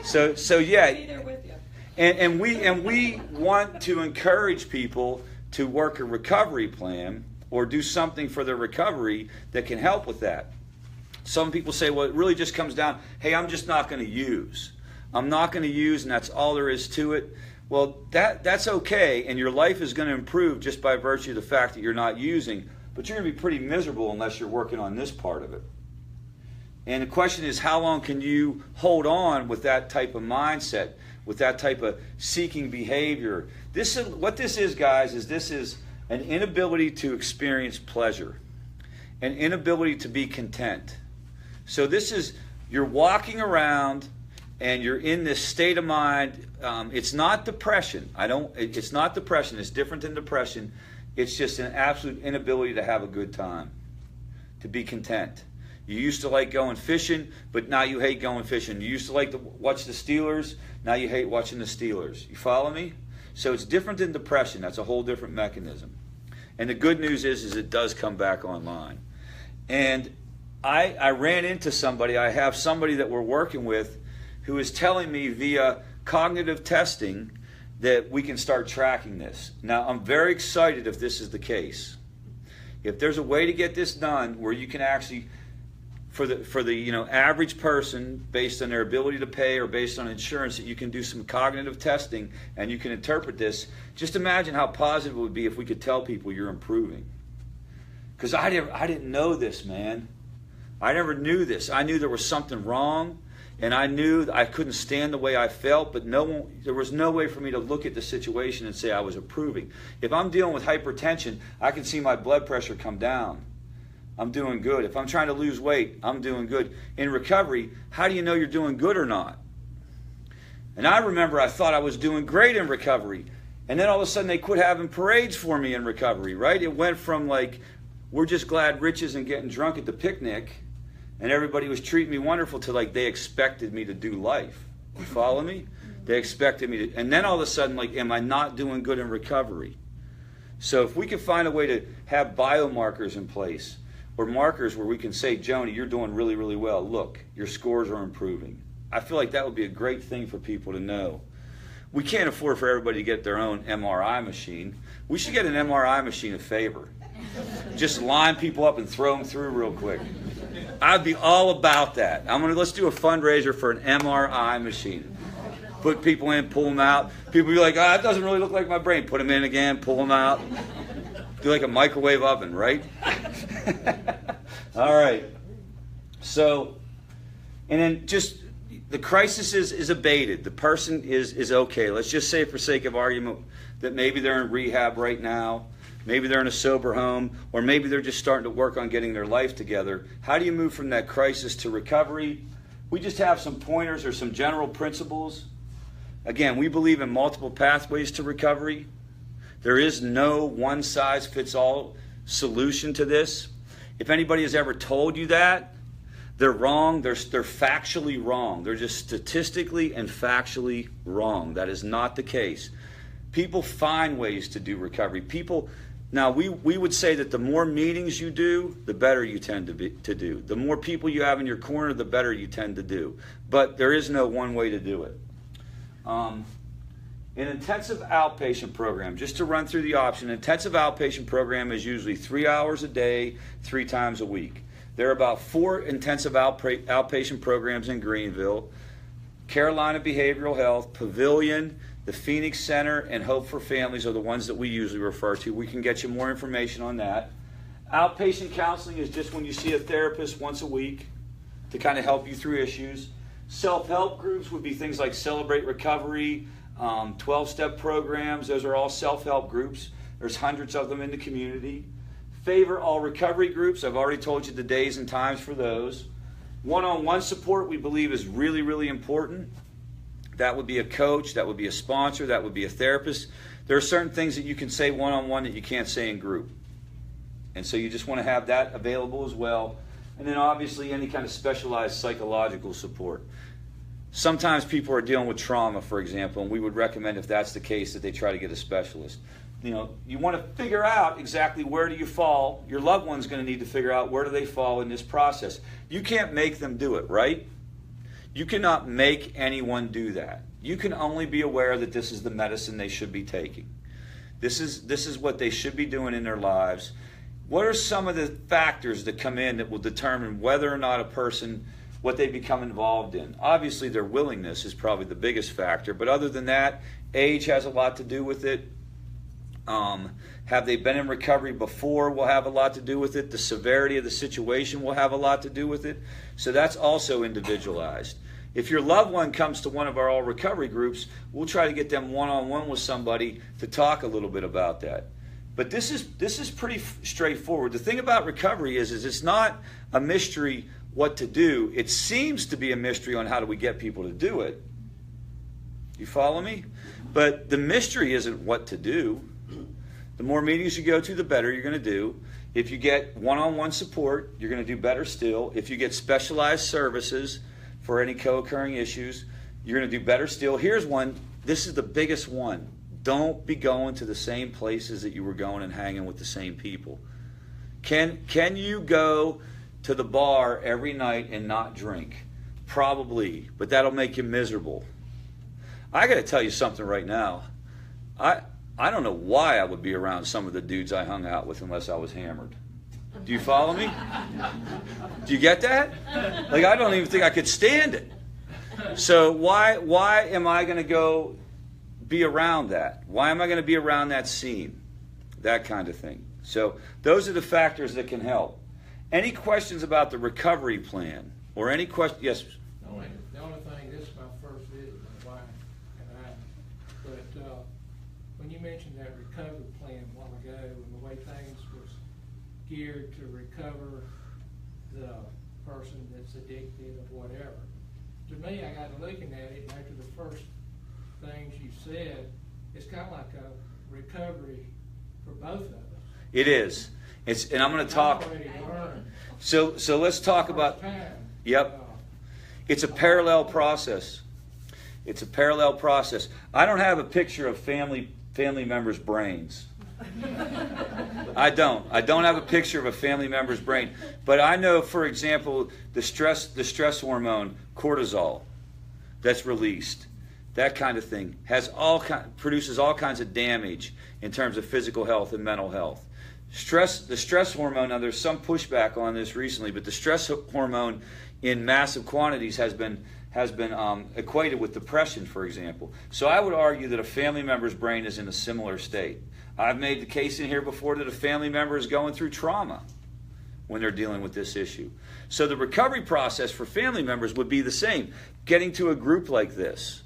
So yeah. Be there with you. And we want to encourage people to work a recovery plan or do something for their recovery that can help with that. Some people say, well, it really just comes down, hey, I'm just not going to use. I'm not going to use, and that's all there is to it. Well, that's okay, and your life is going to improve just by virtue of the fact that you're not using, but you're going to be pretty miserable unless you're working on this part of it. And the question is, how long can you hold on with that type of mindset, with that type of seeking behavior? What this is, guys, is this is an inability to experience pleasure, an inability to be content. So this is, you're walking around and you're in this state of mind. It's not depression. It's not depression. It's different than depression. It's just an absolute inability to have a good time, to be content. You used to like going fishing, but now you hate going fishing. You used to like to watch the Steelers, now you hate watching the Steelers. You follow me? So it's different than depression. That's a whole different mechanism. And the good news is it does come back online. And I ran into somebody, I have somebody that we're working with who is telling me via cognitive testing that we can start tracking this. Now, I'm very excited if this is the case. If there's a way to get this done where you can actually, for the average person, based on their ability to pay or based on insurance, that you can do some cognitive testing and you can interpret this, just imagine how positive it would be if we could tell people you're improving. Because I didn't know this, man. I never knew this. I knew there was something wrong, and I knew I couldn't stand the way I felt, but there was no way for me to look at the situation and say I was improving. If I'm dealing with hypertension, I can see my blood pressure come down. I'm doing good. If I'm trying to lose weight, I'm doing good. In recovery, how do you know you're doing good or not? And I remember I thought I was doing great in recovery, and then all of a sudden they quit having parades for me in recovery, right? It went from like, we're just glad Rich isn't getting drunk at the picnic, and everybody was treating me wonderful, to like they expected me to do life. You follow me? They expected me to, and then all of a sudden, like, am I not doing good in recovery? So if we could find a way to have biomarkers in place, or markers where we can say, Joni, you're doing really, really well. Look, your scores are improving. I feel like that would be a great thing for people to know. We can't afford for everybody to get their own MRI machine. We should get an MRI machine a favor. Just line people up and throw them through real quick. I'd be all about that. Let's do a fundraiser for an MRI machine. Put people in, pull them out. People be like, that doesn't really look like my brain. Put them in again, pull them out. Do like a microwave oven, right? All right. So, and then just the crisis is abated. The person is okay. Let's just say, for sake of argument, that maybe they're in rehab right now. Maybe they're in a sober home, or maybe they're just starting to work on getting their life together. How do you move from that crisis to recovery? We just have some pointers or some general principles. Again, we believe in multiple pathways to recovery. There is no one-size-fits-all solution to this. If anybody has ever told you that, they're wrong. They're factually wrong. They're just statistically and factually wrong. That is not the case. People find ways to do recovery. Now, we would say that the more meetings you do, the better you tend to do. The more people you have in your corner, the better you tend to do. But there is no one way to do it. An intensive outpatient program, just to run through the option, an intensive outpatient program is usually 3 hours a day, 3 times a week. There are about 4 intensive outpatient programs in Greenville: Carolina Behavioral Health, Pavilion, The Phoenix Center and Hope for Families are the ones that we usually refer to. We can get you more information on that. Outpatient counseling is just when you see a therapist once a week to kind of help you through issues. Self-help groups would be things like Celebrate Recovery, 12-step programs. Those are all self-help groups. There's hundreds of them in the community. Favor all recovery groups. I've already told you the days and times for those. One-on-one support we believe is really, really important. That would be a coach, that would be a sponsor, that would be a therapist. There are certain things that you can say one-on-one that you can't say in group. And so you just want to have that available as well. And then obviously any kind of specialized psychological support. Sometimes people are dealing with trauma, for example, and we would recommend, if that's the case, that they try to get a specialist. You know, you want to figure out exactly where do you fall. Your loved one's going to need to figure out where do they fall in this process. You can't make them do it, right? You cannot make anyone do that. You can only be aware that this is the medicine they should be taking. This is what they should be doing in their lives. What are some of the factors that come in that will determine whether or not a person, what they become involved in? Obviously, their willingness is probably the biggest factor, but other than that, age has a lot to do with it. Have they been in recovery before will have a lot to do with it. The severity of the situation will have a lot to do with it. So that's also individualized. If your loved one comes to one of our all recovery groups, we'll try to get them one-on-one with somebody to talk a little bit about that. But this is pretty straightforward. The thing about recovery is it's not a mystery what to do. It seems to be a mystery on how do we get people to do it. You follow me? But the mystery isn't what to do. The more meetings you go to, the better you're going to do. If you get one-on-one support, you're going to do better still. If you get specialized services for any co-occurring issues, you're going to do better still. Here's one. This is the biggest one. Don't be going to the same places that you were going and hanging with the same people. Can you go to the bar every night and not drink? Probably, but that'll make you miserable. I got to tell you something right now. I don't know why I would be around some of the dudes I hung out with unless I was hammered. Do you follow me? Do you get that? Like, I don't even think I could stand it. So why am I going to go be around that? Why am I going to be around that scene? That kind of thing. So those are the factors that can help. Any questions about the recovery plan? Or any question? Yes? The only thing, this is my first visit with my wife and I, but when you mentioned that recovery plan a while ago and the way things was geared to recover the person that's addicted or whatever, to me, I got to looking at it, and after the first things you said, it's kind of like a recovery for both of us. It is. And I'm going to talk. So let's talk about. Yep. It's a parallel process. It's a parallel process. I don't have a picture of family members' brains. I don't have a picture of a family member's brain. But I know, for example, the stress hormone cortisol that's released, that kind of thing produces all kinds of damage in terms of physical health and mental health. The stress hormone, now there's some pushback on this recently, but the stress hormone in massive quantities has been equated with depression, for example. So I would argue that a family member's brain is in a similar state. I've made the case in here before that a family member is going through trauma when they're dealing with this issue. So the recovery process for family members would be the same. Getting to a group like this,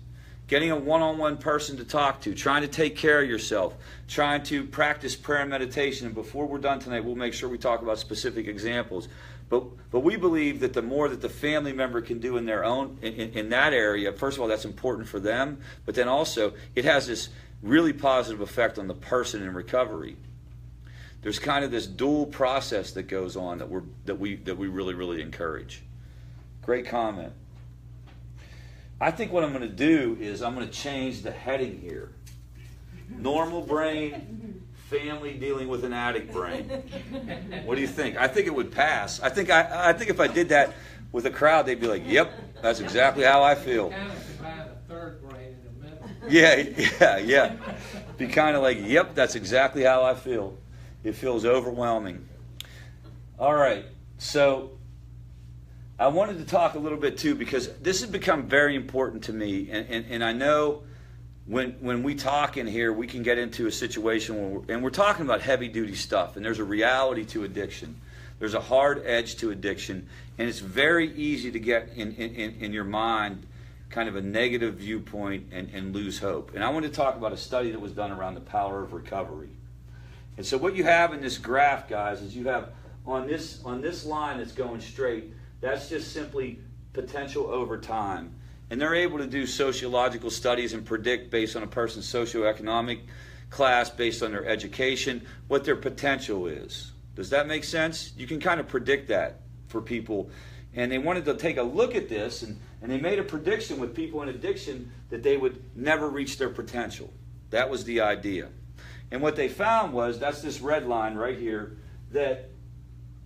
getting a one-on-one person to talk to, trying to take care of yourself, trying to practice prayer and meditation. And before we're done tonight, we'll make sure we talk about specific examples. But we believe that the more that the family member can do in their own, in that area, first of all, that's important for them, but then also it has this really positive effect on the person in recovery. There's kind of this dual process that goes on that we really, really encourage. Great comment. I think what I'm going to do is I'm going to change the heading here. Normal brain, family dealing with an addict brain. What do you think? I think it would pass. I think if I did that with a crowd, they'd be like, "Yep, that's exactly how I feel." Kind of combine a third brain in the middle. Yeah. Be kind of like, "Yep, that's exactly how I feel." It feels overwhelming. All right, so I wanted to talk a little bit too, because this has become very important to me, and I know when we talk in here, we can get into a situation where we're talking about heavy duty stuff, and there's a reality to addiction. There's a hard edge to addiction, and it's very easy to get in your mind kind of a negative viewpoint and lose hope. And I want to talk about a study that was done around the power of recovery. And so what you have in this graph, guys, is you have on this line that's going straight, that's just simply potential over time. And they're able to do sociological studies and predict based on a person's socioeconomic class, based on their education, what their potential is. Does that make sense? You can kind of predict that for people. And they wanted to take a look at this, and they made a prediction with people in addiction that they would never reach their potential. That was the idea. And what they found was, that's this red line right here, that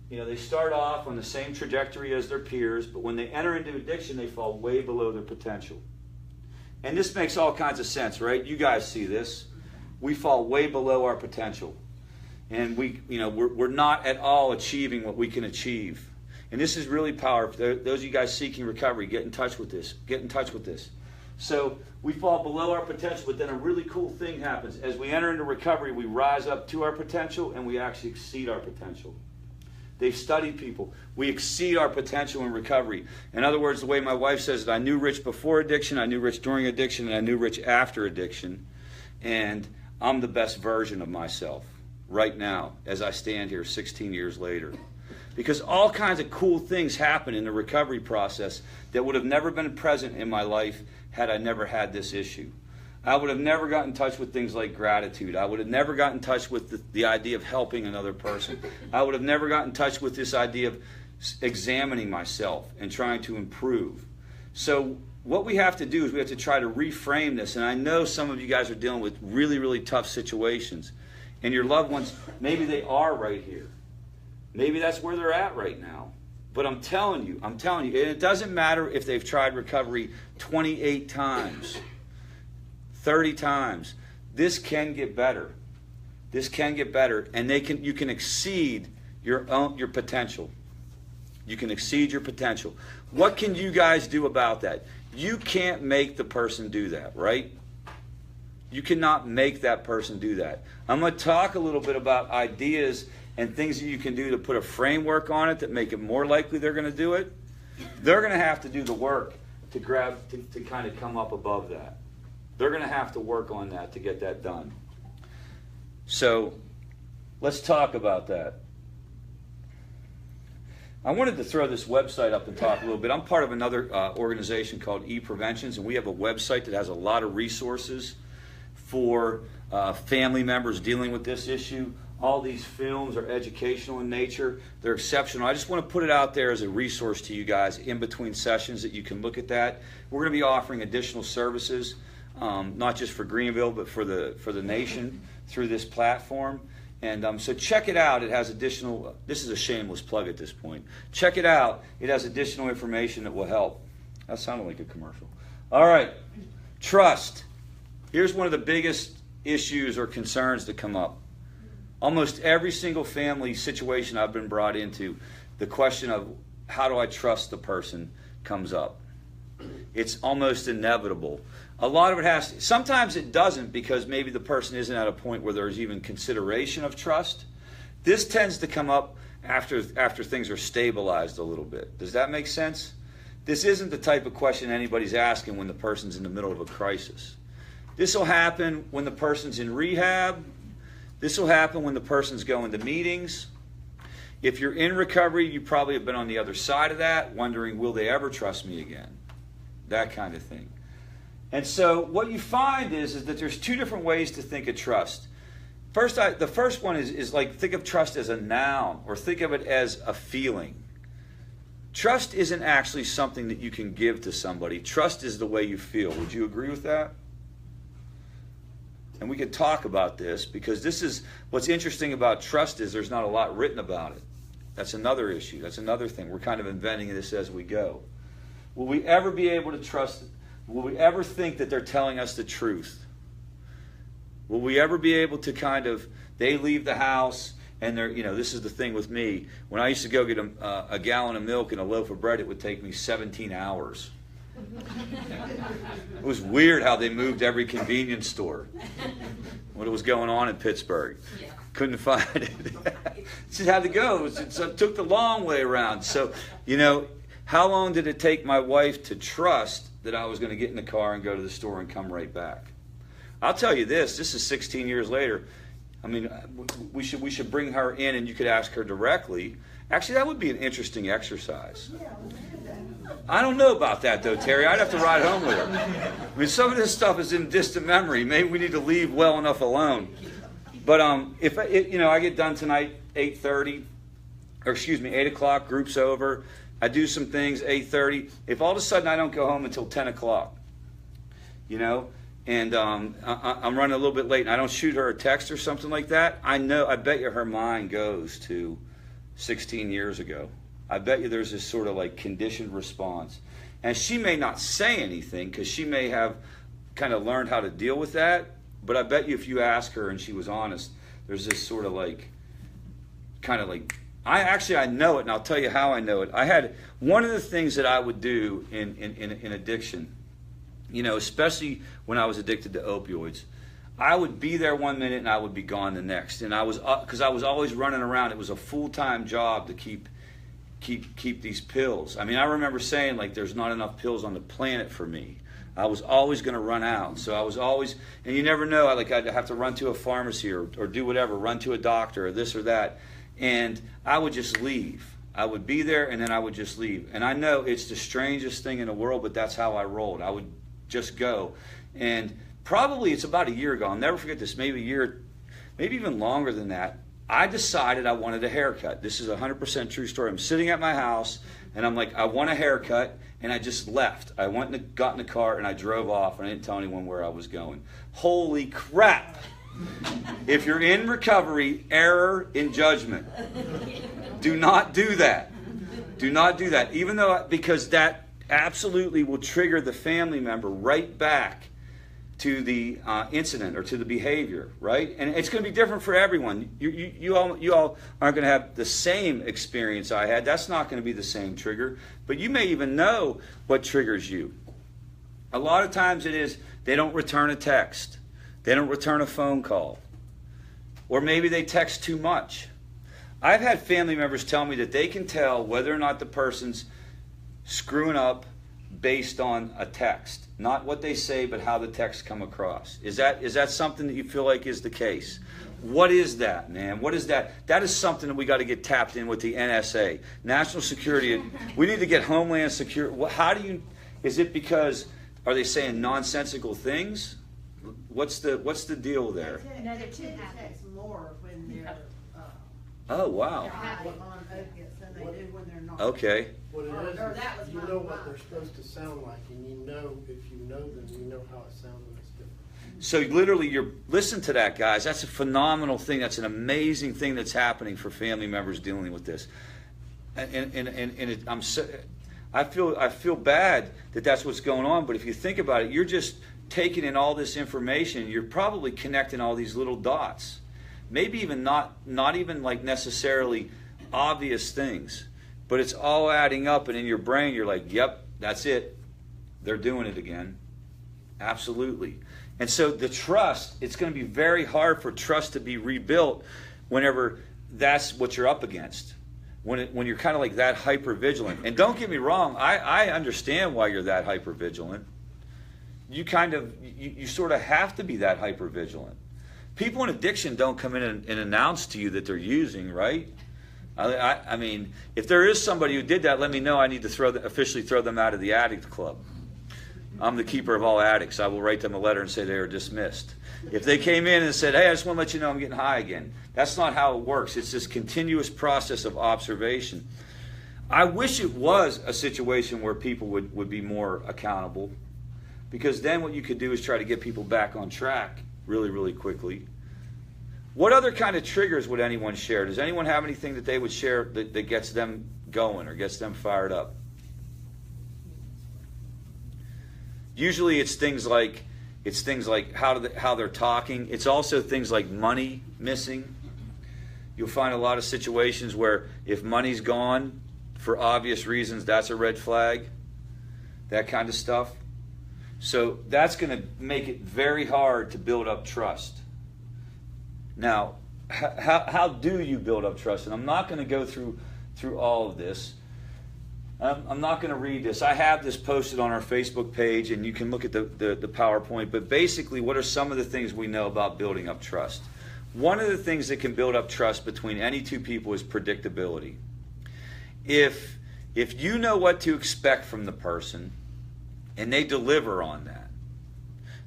they start off on the same trajectory as their peers, but when they enter into addiction, they fall way below their potential. And this makes all kinds of sense, right? You guys see this. We fall way below our potential. And we're not at all achieving what we can achieve. And this is really powerful. Those of you guys seeking recovery, get in touch with this. Get in touch with this. So we fall below our potential, but then a really cool thing happens. As we enter into recovery, we rise up to our potential, and we actually exceed our potential. They've studied people. We exceed our potential in recovery. In other words, the way my wife says it, I knew Rich before addiction, I knew Rich during addiction, and I knew Rich after addiction. And I'm the best version of myself right now as I stand here 16 years later. Because all kinds of cool things happen in the recovery process that would have never been present in my life had I never had this issue. I would have never gotten in touch with things like gratitude. I would have never gotten in touch with the idea of helping another person. I would have never gotten in touch with this idea of examining myself and trying to improve. So what we have to do is we have to try to reframe this. And I know some of you guys are dealing with really, really tough situations. And your loved ones, maybe they are right here. Maybe that's where they're at right now. But I'm telling you, and it doesn't matter if they've tried recovery 28 times. 30 times. This can get better. This can get better, and you can exceed your potential. You can exceed your potential. What can you guys do about that? You can't make the person do that, right? You cannot make that person do that. I'm going to talk a little bit about ideas and things that you can do to put a framework on it that make it more likely they're going to do it. They're going to have to do the work to kind of come up above that. They're going to have to work on that to get that done. So let's talk about that. I wanted to throw this website up and talk a little bit. I'm part of another organization called ePreventions, and we have a website that has a lot of resources for family members dealing with this issue. All these films are educational in nature. They're exceptional. I just want to put it out there as a resource to you guys in between sessions that you can look at that. We're going to be offering additional services. Not just for Greenville, but for the nation through this platform. And so check it out. It has additional, this is a shameless plug at this point. Check it out. It has additional information that will help. That sounded like a commercial. All right. Trust. Here's one of the biggest issues or concerns that come up. Almost every single family situation I've been brought into, the question of how do I trust the person comes up. It's almost inevitable. A lot of it has to, sometimes it doesn't because maybe the person isn't at a point where there's even consideration of trust. This tends to come up after things are stabilized a little bit. Does that make sense? This isn't the type of question anybody's asking when the person's in the middle of a crisis. This will happen when the person's in rehab. This will happen when the person's going to meetings. If you're in recovery, you probably have been on the other side of that, wondering, will they ever trust me again? That kind of thing. And so what you find is that there's two different ways to think of trust. The first one is like, think of trust as a noun, or think of it as a feeling. Trust isn't actually something that you can give to somebody. Trust is the way you feel. Would you agree with that? And we could talk about this, because this is what's interesting about trust is there's not a lot written about it. That's another issue. That's another thing. We're kind of inventing this as we go. Will we ever be able to trust? Will we ever think that they're telling us the truth? Will we ever be able to they leave the house and they're, this is the thing with me. When I used to go get a gallon of milk and a loaf of bread, it would take me 17 hours. It was weird how they moved every convenience store. What was going on in Pittsburgh. Yeah. Couldn't find it. Just had to go. It took the long way around. So, you know, how long did it take my wife to trust that I was going to get in the car and go to the store and come right back? I'll tell you this is 16 years later. I mean, we should bring her in and you could ask her directly. Actually, that would be an interesting exercise. I don't know about that, though, Terry. I'd have to ride home with her. I mean, some of this stuff is in distant memory. Maybe we need to leave well enough alone. But if I get done tonight, 8:30, or excuse me, 8 o'clock, group's over. I do some things, 8:30. If all of a sudden I don't go home until 10 o'clock, you know, and I'm running a little bit late, and I don't shoot her a text or something like that, I bet you her mind goes to 16 years ago. I bet you there's this sort of like conditioned response. And she may not say anything because she may have kind of learned how to deal with that. But I bet you if you ask her and she was honest, there's this sort of like, kind of like, I know it, and I'll tell you how I know it. I had one of the things that I would do in addiction, you know, especially when I was addicted to opioids. I would be there 1 minute and I would be gone the next. And because I was always running around. It was a full-time job to keep these pills. I mean, I remember saying, like, there's not enough pills on the planet for me. I was always going to run out. So I was always, and you never know, I'd have to run to a pharmacy or do whatever, run to a doctor or this or that. And I would just leave. I would be there and then I would just leave. And I know it's the strangest thing in the world, but that's how I rolled. I would just go. And probably it's about a year ago. I'll never forget this. Maybe a year, maybe even longer than that. I decided I wanted a haircut. This is a 100% true story. I'm sitting at my house, and I'm like, I want a haircut, and I just left. I went and got in the car, and I drove off, and I didn't tell anyone where I was going. Holy crap! If you're in recovery, error in judgment. Do not do that. Do not do that. Because that absolutely will trigger the family member right back to the incident or to the behavior, right? And it's going to be different for everyone. You all aren't going to have the same experience I had. That's not going to be the same trigger. But you may even know what triggers you. A lot of times it is they don't return a text. They don't return a phone call. Or maybe they text too much. I've had family members tell me that they can tell whether or not the person's screwing up based on a text. Not what they say, but how the text come across. Is that something that you feel like is the case? What is that, man? What is that? That is something that we got to get tapped in with the NSA. National Security. We need to get Homeland Security. Is it because, are they saying nonsensical things? What's the deal there? No, they tend to text more when they're, Oh, wow. they're having on opiates than they do when they're not. Okay. What it Or is that was you my know what mind. they're supposed to sound like, and you know, if you know them, you know how it sounds when it's different. So literally, listen to that, guys. That's a phenomenal thing. That's an amazing thing that's happening for family members dealing with this. I feel bad that that's what's going on. But if you think about it, you're just taking in all this information. You're probably connecting all these little dots. Maybe even not even like necessarily obvious things, but it's all adding up. And in your brain, you're like, "Yep, that's it. They're doing it again." Absolutely. And so the trust, it's going to be very hard for trust to be rebuilt whenever that's what you're up against. When you're kind of like that hyper vigilant. And don't get me wrong, I understand why you're that hyper vigilant. You sort of have to be that hyper vigilant. People in addiction don't come in and announce to you that they're using, right? I mean, if there is somebody who did that, let me know. I need to officially throw them out of the addict club. I'm the keeper of all addicts. I will write them a letter and say they are dismissed. If they came in and said, "Hey, I just want to let you know I'm getting high again," that's not how it works. It's this continuous process of observation. I wish it was a situation where people would be more accountable, because then what you could do is try to get people back on track really, really quickly. What other kind of triggers would anyone share? Does anyone have anything that they would share that gets them going or gets them fired up? Usually it's things like how they're talking. It's also things like money missing. You'll find a lot of situations where if money's gone for obvious reasons, that's a red flag. that kind of stuff. So that's going to make it very hard to build up trust. Now, how do you build up trust? And I'm not going to go through all of this. I'm not going to read this. I have this posted on our Facebook page, and you can look at the PowerPoint. But basically, what are some of the things we know about building up trust? One of the things that can build up trust between any two people is predictability. If you know what to expect from the person, and they deliver on that,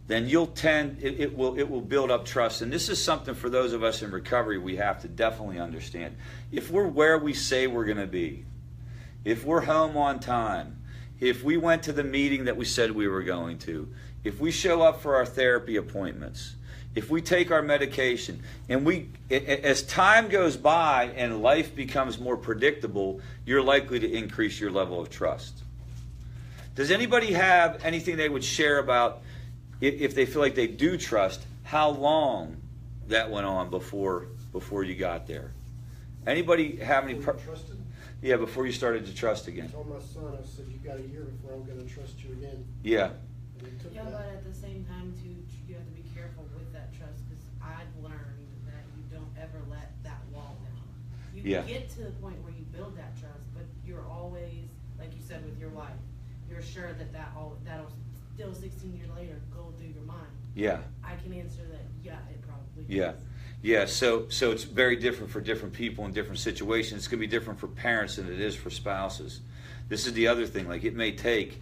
then it will build up trust. And this is something for those of us in recovery we have to definitely understand. If we're where we say we're going to be, if we're home on time, if we went to the meeting that we said we were going to, if we show up for our therapy appointments, if we take our medication, and as time goes by and life becomes more predictable, you're likely to increase your level of trust. Does anybody have anything they would share about if they feel like they do trust, how long that went on before you got there? Anybody have any? Trusted? Yeah, before you started to trust again. I told my son, I said, you got a year before I'm going to trust you again. Yeah. And it took Yeah, that. but at the same time, too, you have to be careful with that trust, because I've learned that you don't ever let that wall down. You Yeah. can get to the point where you build that trust, but you're always, like you said with your wife, you're sure that'll still 16 years later go through your mind. Yeah. I can answer that, yeah, it probably Yeah. does. Yeah, so it's very different for different people in different situations. It's going to be different for parents than it is for spouses. This is the other thing. Like, it may take,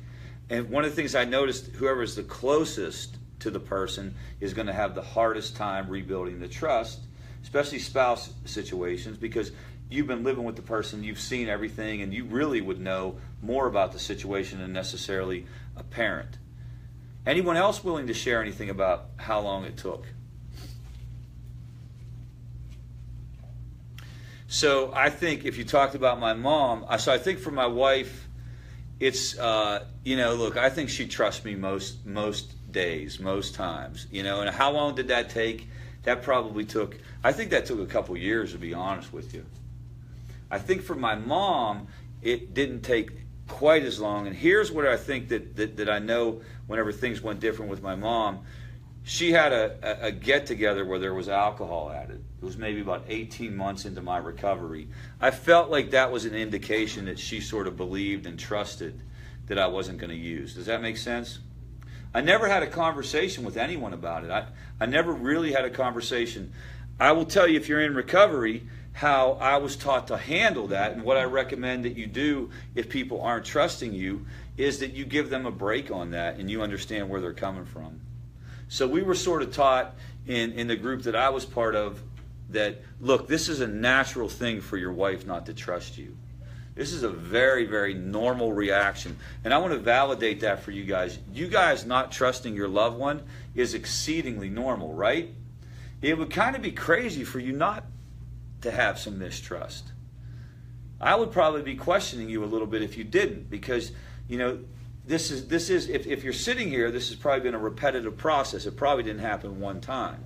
and one of the things I noticed, whoever is the closest to the person is going to have the hardest time rebuilding the trust, especially spouse situations, because you've been living with the person, you've seen everything, and you really would know more about the situation than necessarily a parent. Anyone else willing to share anything about how long it took? So I think if you talked about my mom, so I think for my wife, it's, look, I think she trusts me most days, most times, and how long did that take? That probably took, I think that took a couple years, to be honest with you. I think for my mom, it didn't take quite as long, and here's what I think that I know whenever things went different with my mom. She had a get-together where there was alcohol added. It was maybe about 18 months into my recovery. I felt like that was an indication that she sort of believed and trusted that I wasn't going to use. Does that make sense? I never had a conversation with anyone about it. I never really had a conversation. I will tell you, if you're in recovery, how I was taught to handle that, and what I recommend that you do if people aren't trusting you is that you give them a break on that and you understand where they're coming from. So we were sort of taught in the group that I was part of that, look, this is a natural thing for your wife not to trust you. This is a very, very normal reaction. And I want to validate that for you guys. You guys not trusting your loved one is exceedingly normal, right? It would kind of be crazy for you not to have some mistrust. I would probably be questioning you a little bit if you didn't, because, this is if you're sitting here, this has probably been a repetitive process. It probably didn't happen one time.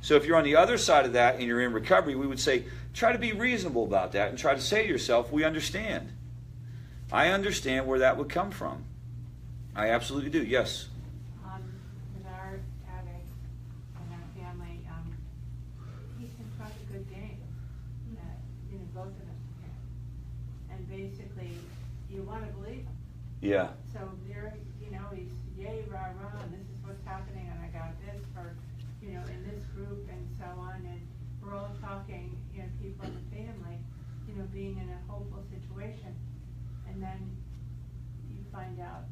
So if you're on the other side of that and you're in recovery, we would say, try to be reasonable about that and try to say to yourself, we understand. I understand where that would come from. I absolutely do. Yes? With our addict and our family, he can talk a good game that, both of us can. And basically, you want to believe him. Yeah. So there, he's yay, rah, rah, and this is what's happening, and I got this for, in this group and so on, and we're all talking, people in the family, being in a hopeful situation, and then you find out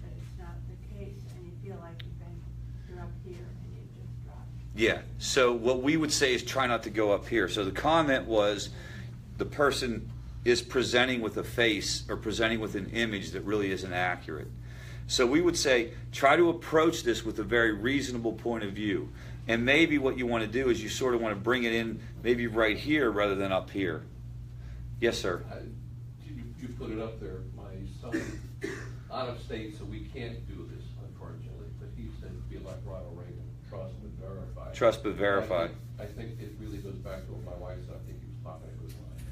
that it's not the case, and you feel like you're up here and you just dropped. Yeah. So what we would say is try not to go up here. So the comment was the person is presenting with a face or presenting with an image that really isn't accurate. So we would say, try to approach this with a very reasonable point of view. And maybe what you want to do is you sort of want to bring it in maybe right here rather than up here. Yes, sir. You put it up there. My son, out of state, so we can't do this, unfortunately. But he said, be like Ronald Reagan, trust but verify. Trust but verify. I think it really goes back to what my wife said. I think he was talking a good line.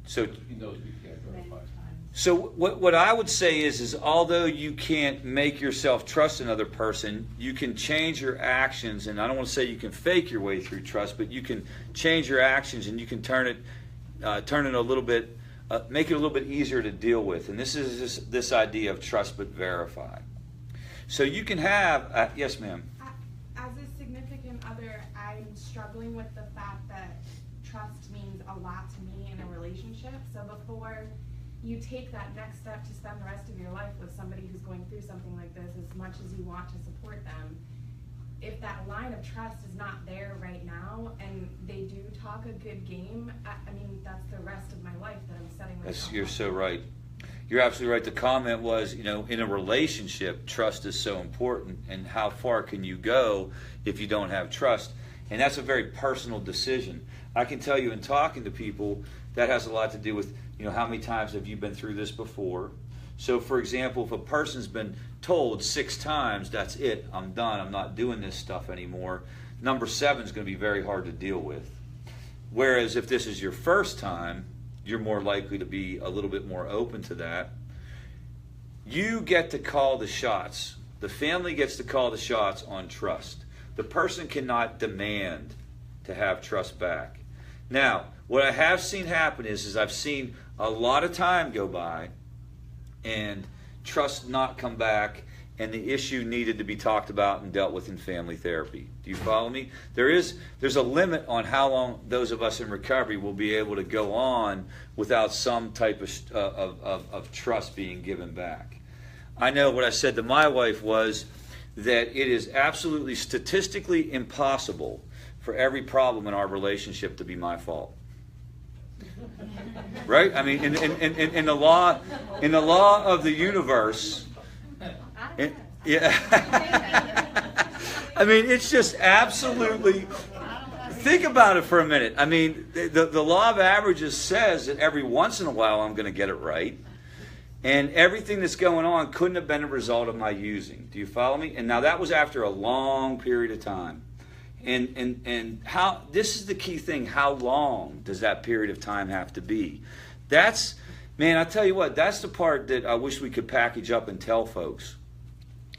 So he knows we can't verify. So what I would say is although you can't make yourself trust another person, you can change your actions, and I don't want to say you can fake your way through trust, but you can change your actions and you can turn it a little bit, make it a little bit easier to deal with. And this is this idea of trust but verify. So you can have, yes ma'am. As a significant other, I'm struggling with the fact that trust means a lot to me in a relationship. So before you take that next step to spend the rest of your life with somebody who's going through something like this, as much as you want to support them, if that line of trust is not there right now and they do talk a good game, I mean, that's the rest of my life that I'm setting myself You're up so for. right. You're absolutely right. The comment was, you know, in a relationship, trust is so important, and how far can you go if you don't have trust? And that's a very personal decision. I can tell you in talking to people, that has a lot to do with, you know, how many times have you been through this before? So, for example, if a person's been told 6 times, that's it, I'm done, I'm not doing this stuff anymore, number 7 is going to be very hard to deal with. Whereas if this is your first time, you're more likely to be a little bit more open to that. You get to call the shots. The family gets to call the shots on trust. The person cannot demand to have trust back. Now, what I have seen happen is I've seen a lot of time go by and trust not come back, and the issue needed to be talked about and dealt with in family therapy. Do you follow me? There's a limit on how long those of us in recovery will be able to go on without some type of trust being given back. I know what I said to my wife was that it is absolutely statistically impossible for every problem in our relationship to be my fault. Right? I mean, in the law of the universe, yeah. I mean, it's just absolutely. Think about it for a minute. I mean, the law of averages says that every once in a while I'm going to get it right, and everything that's going on couldn't have been a result of my using. Do you follow me? And now that was after a long period of time. And how, this is the key thing, how long does that period of time have to be? That's, man, I tell you what, that's the part that I wish we could package up and tell folks.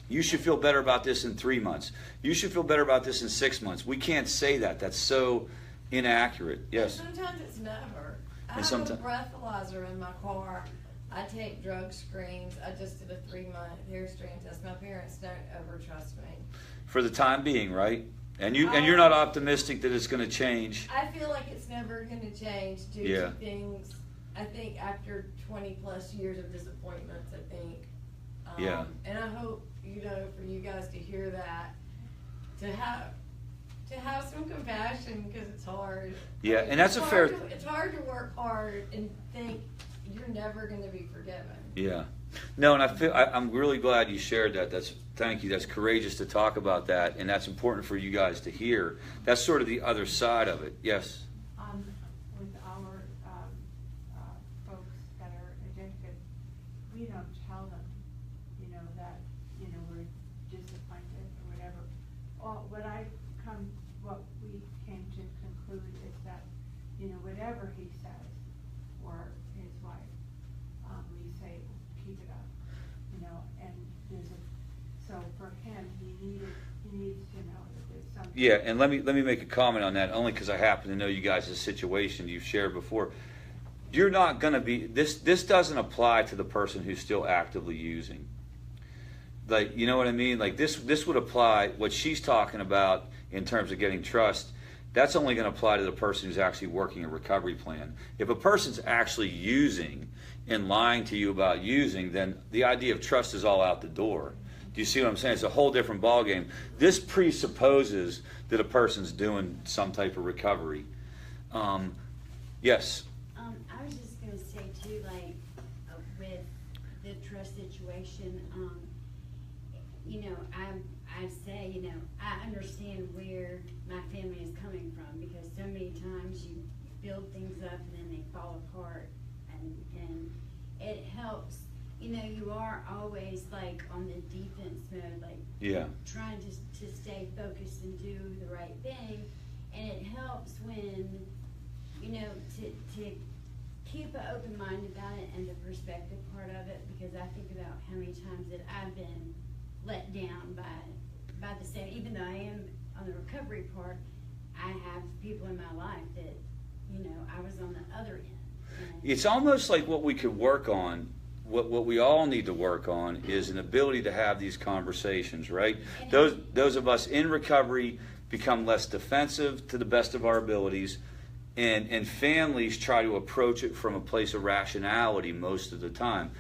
You should feel better about this in 3 months. You should feel better about this in 6 months. We can't say that. That's so inaccurate. Yes? And sometimes it's never. I And have a breathalyzer in my car. I take drug screens. I just did a 3-month hair screen test. My parents don't ever trust me. For the time being, right? And you're not optimistic that it's going to change. I feel like it's never going to change due to things. I think after 20 plus years of disappointments, I think. Yeah. And I hope, you know, for you guys to hear that, to have some compassion, because it's hard. Yeah, and that's It's hard to work hard and think you're never going to be forgiven. Yeah. No, and I'm really glad you shared that. Thank you. That's courageous to talk about that, and that's important for you guys to hear. That's sort of the other side of it. Yes. With our folks that are addicted, we don't tell them, you know, that, you know, we're disappointed or whatever. What we came to conclude is that, you know, whatever he says or his wife, we say, keep it up, you know, and so for him, he needs to know that there's something. Yeah, and let me make a comment on that, only because I happen to know you guys' situation you've shared before. You're not going to be, this doesn't apply to the person who's still actively using. Like, you know what I mean? Like this would apply, what she's talking about in terms of getting trust, that's only going to apply to the person who's actually working a recovery plan. If a person's actually using and lying to you about using, then the idea of trust is all out the door. Do you see what I'm saying? It's a whole different ballgame. This presupposes that a person's doing some type of recovery. Yes? I was just going to say too, like, with the trust situation, you know, I say, you know, I understand where my family is coming from, because so many times you build things up and then they fall apart, and it helps. You know, you are always like on the defense mode, like trying to stay focused and do the right thing, and it helps when, you know, to keep an open mind about it and the perspective part of it, because I think about how many times that I've been let down by the same, even though I am on the recovery part, I have people in my life that, you know, I was on the other end. It's almost like what we could work on, what we all need to work on is an ability to have these conversations, right? Those of us in recovery become less defensive to the best of our abilities, and families try to approach it from a place of rationality most of the time.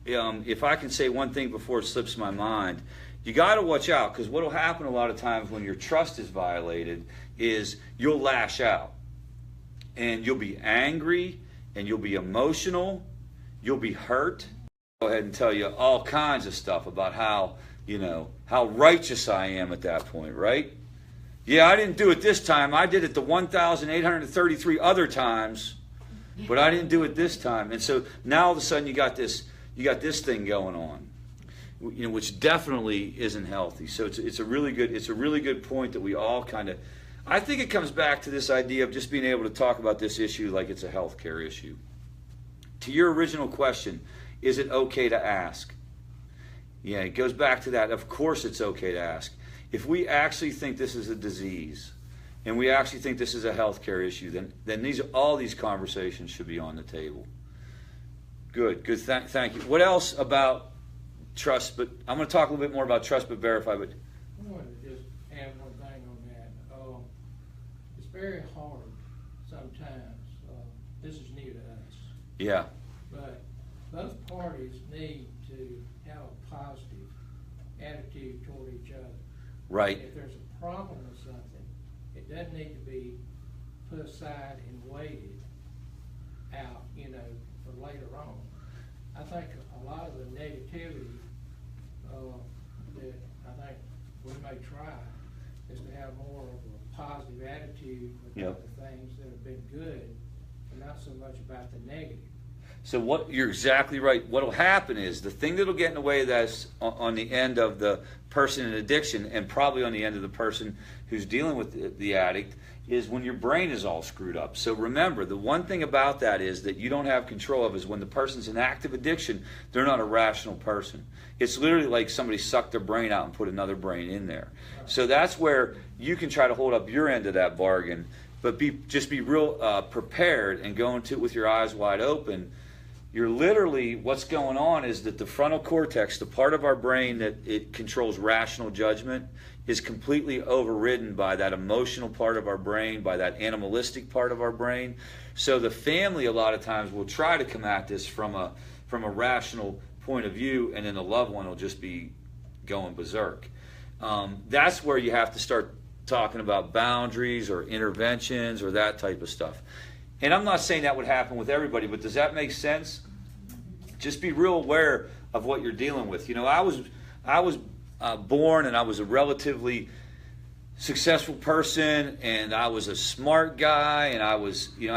If I can say one thing before it slips my mind, you got to watch out, because what will happen a lot of times when your trust is violated is you'll lash out, and you'll be angry, and you'll be emotional, you'll be hurt. Go ahead and tell you all kinds of stuff about how, you know, how righteous I am at that point, right? Yeah, I didn't do it this time. I did it the 1,833 other times, but I didn't do it this time. And so now all of a sudden you got this thing going on, you know, which definitely isn't healthy. So it's a really good point that we all kind of, I think it comes back to this idea of just being able to talk about this issue like it's a healthcare issue. To your original question, is it okay to ask? Yeah, it goes back to that. Of course it's okay to ask. If we actually think this is a disease and we actually think this is a healthcare issue, then all these conversations should be on the table. Good. Thank you. What else about trust? But I'm going to talk a little bit more about trust but verify. But I wanted to just add one thing on that. It's very hard sometimes. This is new to us. Yeah. But both parties need to have a positive attitude toward each other. Right. If there's a problem with something, it doesn't need to be put aside and waited out, you know, for later on. I think a lot of the negativity that I think we may try is to have more of a positive attitude about the things that have been good and not so much about the negative. So you're exactly right. What will happen is the thing that will get in the way of that's on the end of the person in addiction, and probably on the end of the person who's dealing with the addict, is when your brain is all screwed up. So remember, the one thing about that is that you don't have control of is when the person's in active addiction, they're not a rational person. It's literally like somebody sucked their brain out and put another brain in there. So that's where you can try to hold up your end of that bargain, but just be real prepared and go into it with your eyes wide open. You're literally, what's going on is that the frontal cortex, the part of our brain that it controls rational judgment, is completely overridden by that emotional part of our brain, by that animalistic part of our brain. So the family a lot of times will try to come at this from a rational point of view, and then the loved one will just be going berserk. That's where you have to start talking about boundaries or interventions or that type of stuff. And I'm not saying that would happen with everybody, but does that make sense? Just be real aware of what you're dealing with. You know, I was born and I was a relatively successful person, and I was a smart guy, and I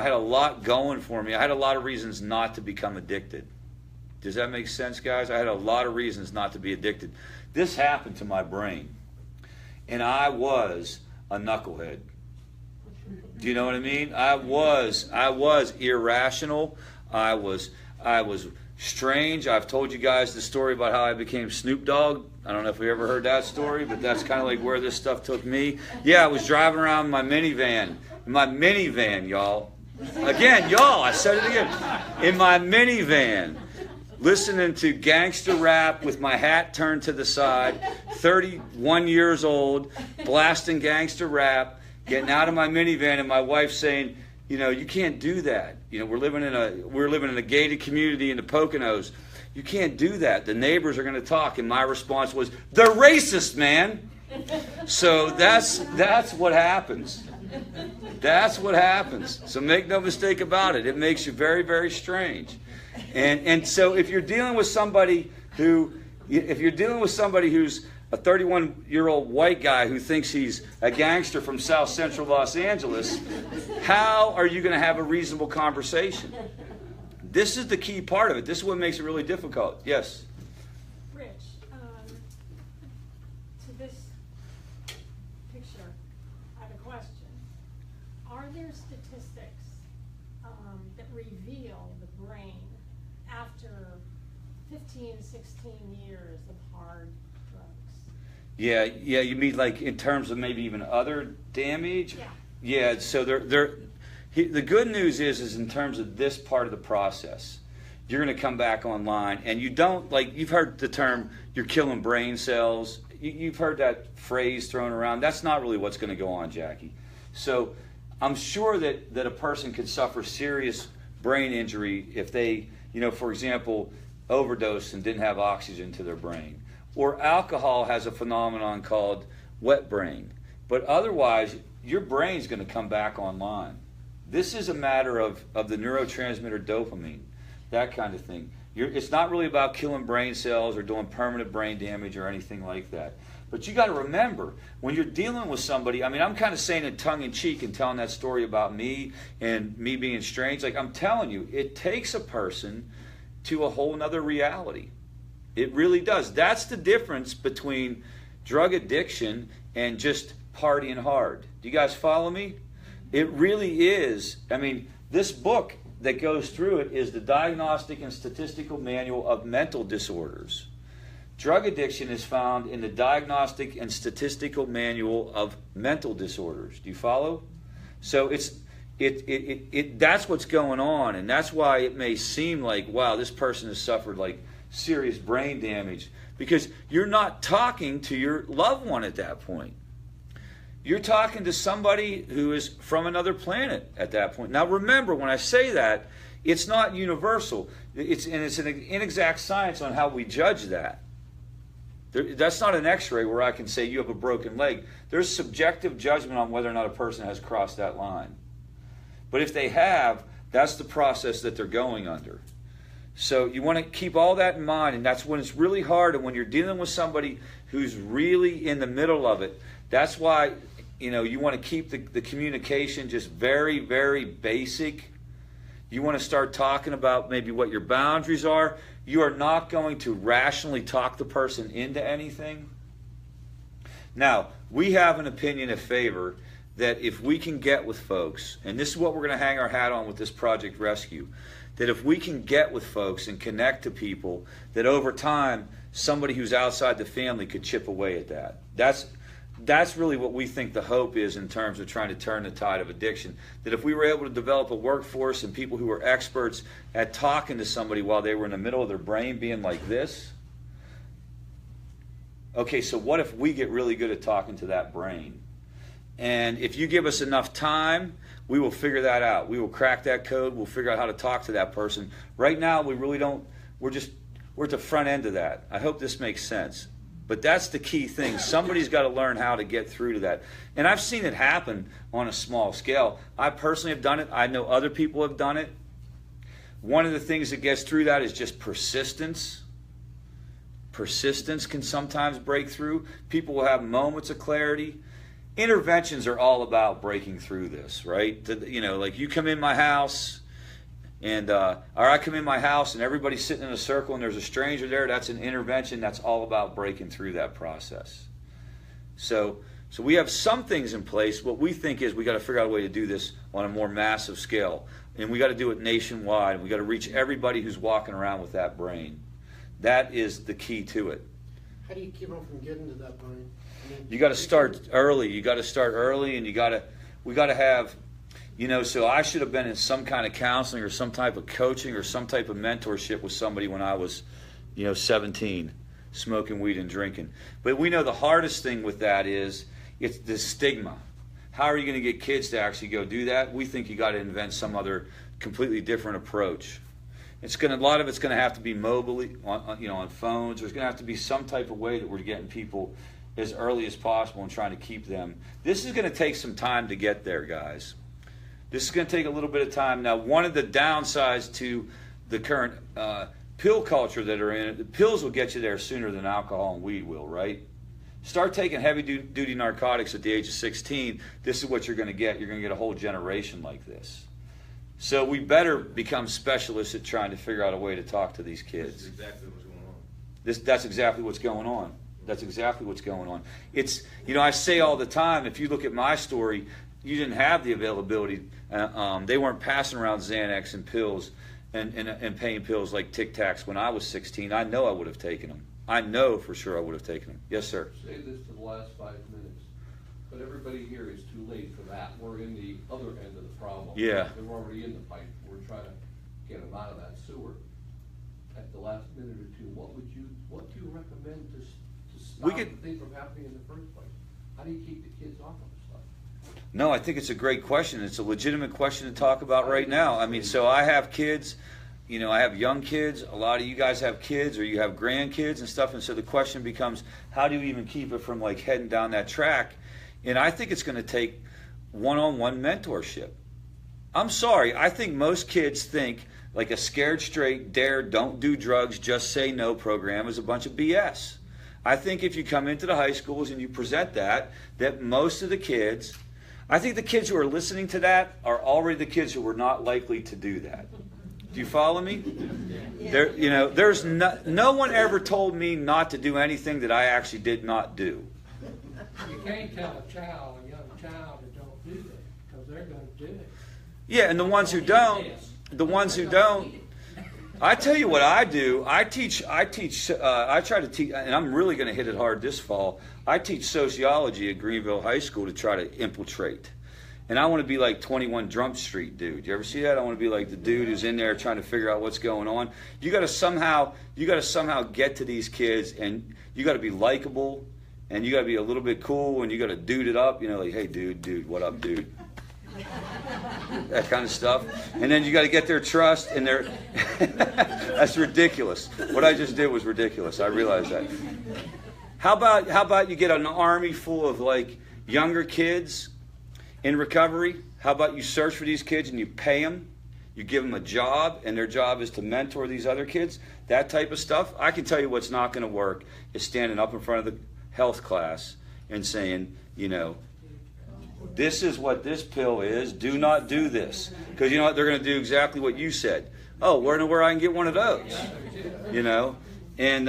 had a lot going for me. I had a lot of reasons not to become addicted. Does that make sense, guys? I had a lot of reasons not to be addicted. This happened to my brain, and I was a knucklehead. Do you know what I mean? I was irrational. I was strange. I've told you guys the story about how I became Snoop Dogg. I don't know if you ever heard that story, but that's kind of like where this stuff took me. Yeah, I was driving around in my minivan, y'all. Again, y'all, I said it again. In my minivan, listening to gangster rap with my hat turned to the side, 31 years old, blasting gangster rap, getting out of my minivan, and my wife saying, you know, you can't do that. You know, we're living in a gated community in the Poconos. You can't do that. The neighbors are going to talk. And my response was, they're racist, man. So that's what happens. That's what happens. So make no mistake about it. It makes you very, very strange. And so if you're dealing with somebody who's a 31-year-old white guy who thinks he's a gangster from South Central Los Angeles, how are you going to have a reasonable conversation? This is the key part of it. This is what makes it really difficult. Yes? Rich, to this picture, I have a question. Are there statistics that reveal the brain after 15, 16 years of hard drugs. Yeah, you mean like in terms of maybe even other damage? Yeah. Yeah, so the good news is in terms of this part of the process, you're going to come back online, and you don't, like, you've heard the term, you're killing brain cells. You've heard that phrase thrown around. That's not really what's going to go on, Jackie. So I'm sure that a person could suffer serious brain injury if they, for example, overdosed and didn't have oxygen to their brain. Or alcohol has a phenomenon called wet brain. But otherwise, your brain's going to come back online. This is a matter of the neurotransmitter dopamine, that kind of thing. It's not really about killing brain cells or doing permanent brain damage or anything like that. But you got to remember, when you're dealing with somebody, I mean, I'm kind of saying it tongue-in-cheek and telling that story about me and me being strange. Like, I'm telling you, it takes a person to a whole nother reality. It really does. That's the difference between drug addiction and just partying hard. Do you guys follow me? It really is. I mean, this book that goes through it is the Diagnostic and Statistical Manual of Mental Disorders. Drug addiction is found in the Diagnostic and Statistical Manual of Mental Disorders. Do you follow? So that's what's going on, and that's why it may seem like, wow, this person has suffered like serious brain damage, because you're not talking to your loved one at that point. You're talking to somebody who is from another planet at that point. Now remember, when I say that, it's not universal. It's an inexact science on how we judge that. That's not an x-ray where I can say you have a broken leg. There's subjective judgment on whether or not a person has crossed that line. But if they have, that's the process that they're going under. So you want to keep all that in mind, and that's when it's really hard, and when you're dealing with somebody who's really in the middle of it. That's why, you want to keep the communication just very, very basic. You want to start talking about maybe what your boundaries are. You are not going to rationally talk the person into anything. Now, we have an opinion of favor that if we can get with folks, and this is what we're going to hang our hat on with this Project Rescue, that if we can get with folks and connect to people, that over time, somebody who's outside the family could chip away at that. That's really what we think the hope is in terms of trying to turn the tide of addiction. That if we were able to develop a workforce and people who were experts at talking to somebody while they were in the middle of their brain being like this, okay, so what if we get really good at talking to that brain? And if you give us enough time, we will figure that out. We will crack that code. We'll figure out how to talk to that person. Right now, we really don't. We're at the front end of that. I hope this makes sense. But that's the key thing. Somebody's got to learn how to get through to that. And I've seen it happen on a small scale. I personally have done it. I know other people have done it. One of the things that gets through that is just persistence. Persistence can sometimes break through. People will have moments of clarity. Interventions are all about breaking through this, right? Like you come in my house, or I come in my house and everybody's sitting in a circle and there's a stranger there. That's an intervention. That's all about breaking through that process. So we have some things in place. What we think is we got to figure out a way to do this on a more massive scale, and we got to do it nationwide. We got to reach everybody who's walking around with that brain. That is the key to it. How do you keep them from getting to that brain? You got to start early. You got to start early, and we got to have, so I should have been in some kind of counseling or some type of coaching or some type of mentorship with somebody when I was, 17, smoking weed and drinking. But we know the hardest thing with that is it's the stigma. How are you going to get kids to actually go do that? We think you got to invent some other completely different approach. A lot of it's going to have to be mobily, on phones. There's going to have to be some type of way that we're getting people as early as possible and trying to keep them. This is going to take some time to get there, guys. This is going to take a little bit of time. Now, one of the downsides to the current pill culture that are in it, the pills will get you there sooner than alcohol and weed will, right? Start taking heavy-duty narcotics at the age of 16. This is what you're going to get. You're going to get a whole generation like this. So we better become specialists at trying to figure out a way to talk to these kids. That's exactly what's going on. That's exactly what's going on. That's exactly what's going on. It's, I say all the time, if you look at my story, you didn't have the availability. They weren't passing around Xanax and pills and pain pills like Tic Tacs when I was 16. I know I would have taken them. I know for sure I would have taken them. Yes, sir. Say this to the last 5 minutes, but everybody here is too late for that. We're in the other end of the problem. Yeah. They're already in the pipe. We're trying to get them out of that sewer. At the last minute or two, what do you recommend to stop the thing from happening in the first place? How do you keep the kids off of this stuff? No, I think it's a great question. It's a legitimate question to talk about right now. I mean, so I have kids, you know, I have young kids. A lot of you guys have kids or you have grandkids and stuff. And so the question becomes, how do you even keep it from like heading down that track? And I think it's going to take one-on-one mentorship. I'm sorry. I think most kids think like a scared straight, dare, don't do drugs, just say no program is a bunch of BS. I think if you come into the high schools and you present that most of the kids, I think the kids who are listening to that are already the kids who were not likely to do that. Do you follow me? There, you know, there's no one ever told me not to do anything that I actually did not do. You can't tell a young child to don't do that, because they're going to do it. Yeah, and the ones who don't, I tell you what I do. I try to teach, and I'm really going to hit it hard this fall. I teach sociology at Greenville High School to try to infiltrate. And I want to be like 21 Jump Street dude. You ever see that? I want to be like the dude who's in there trying to figure out what's going on. You got to somehow get to these kids, and you got to be likable, and you got to be a little bit cool, and you got to dude it up. You know, like, hey, dude, what up, dude? That kind of stuff. And then you got to get their trust, and their that's ridiculous. What I just did was ridiculous. I realize that. How about you get an army full of like younger kids in recovery? How about you search for these kids and you pay them? You give them a job, and their job is to mentor these other kids. That type of stuff. I can tell you what's not going to work is standing up in front of the health class and saying, you know, this is what this pill is. Do not do this. Because you know what? They're going to do exactly what you said. Oh, where I can get one of those? You know? And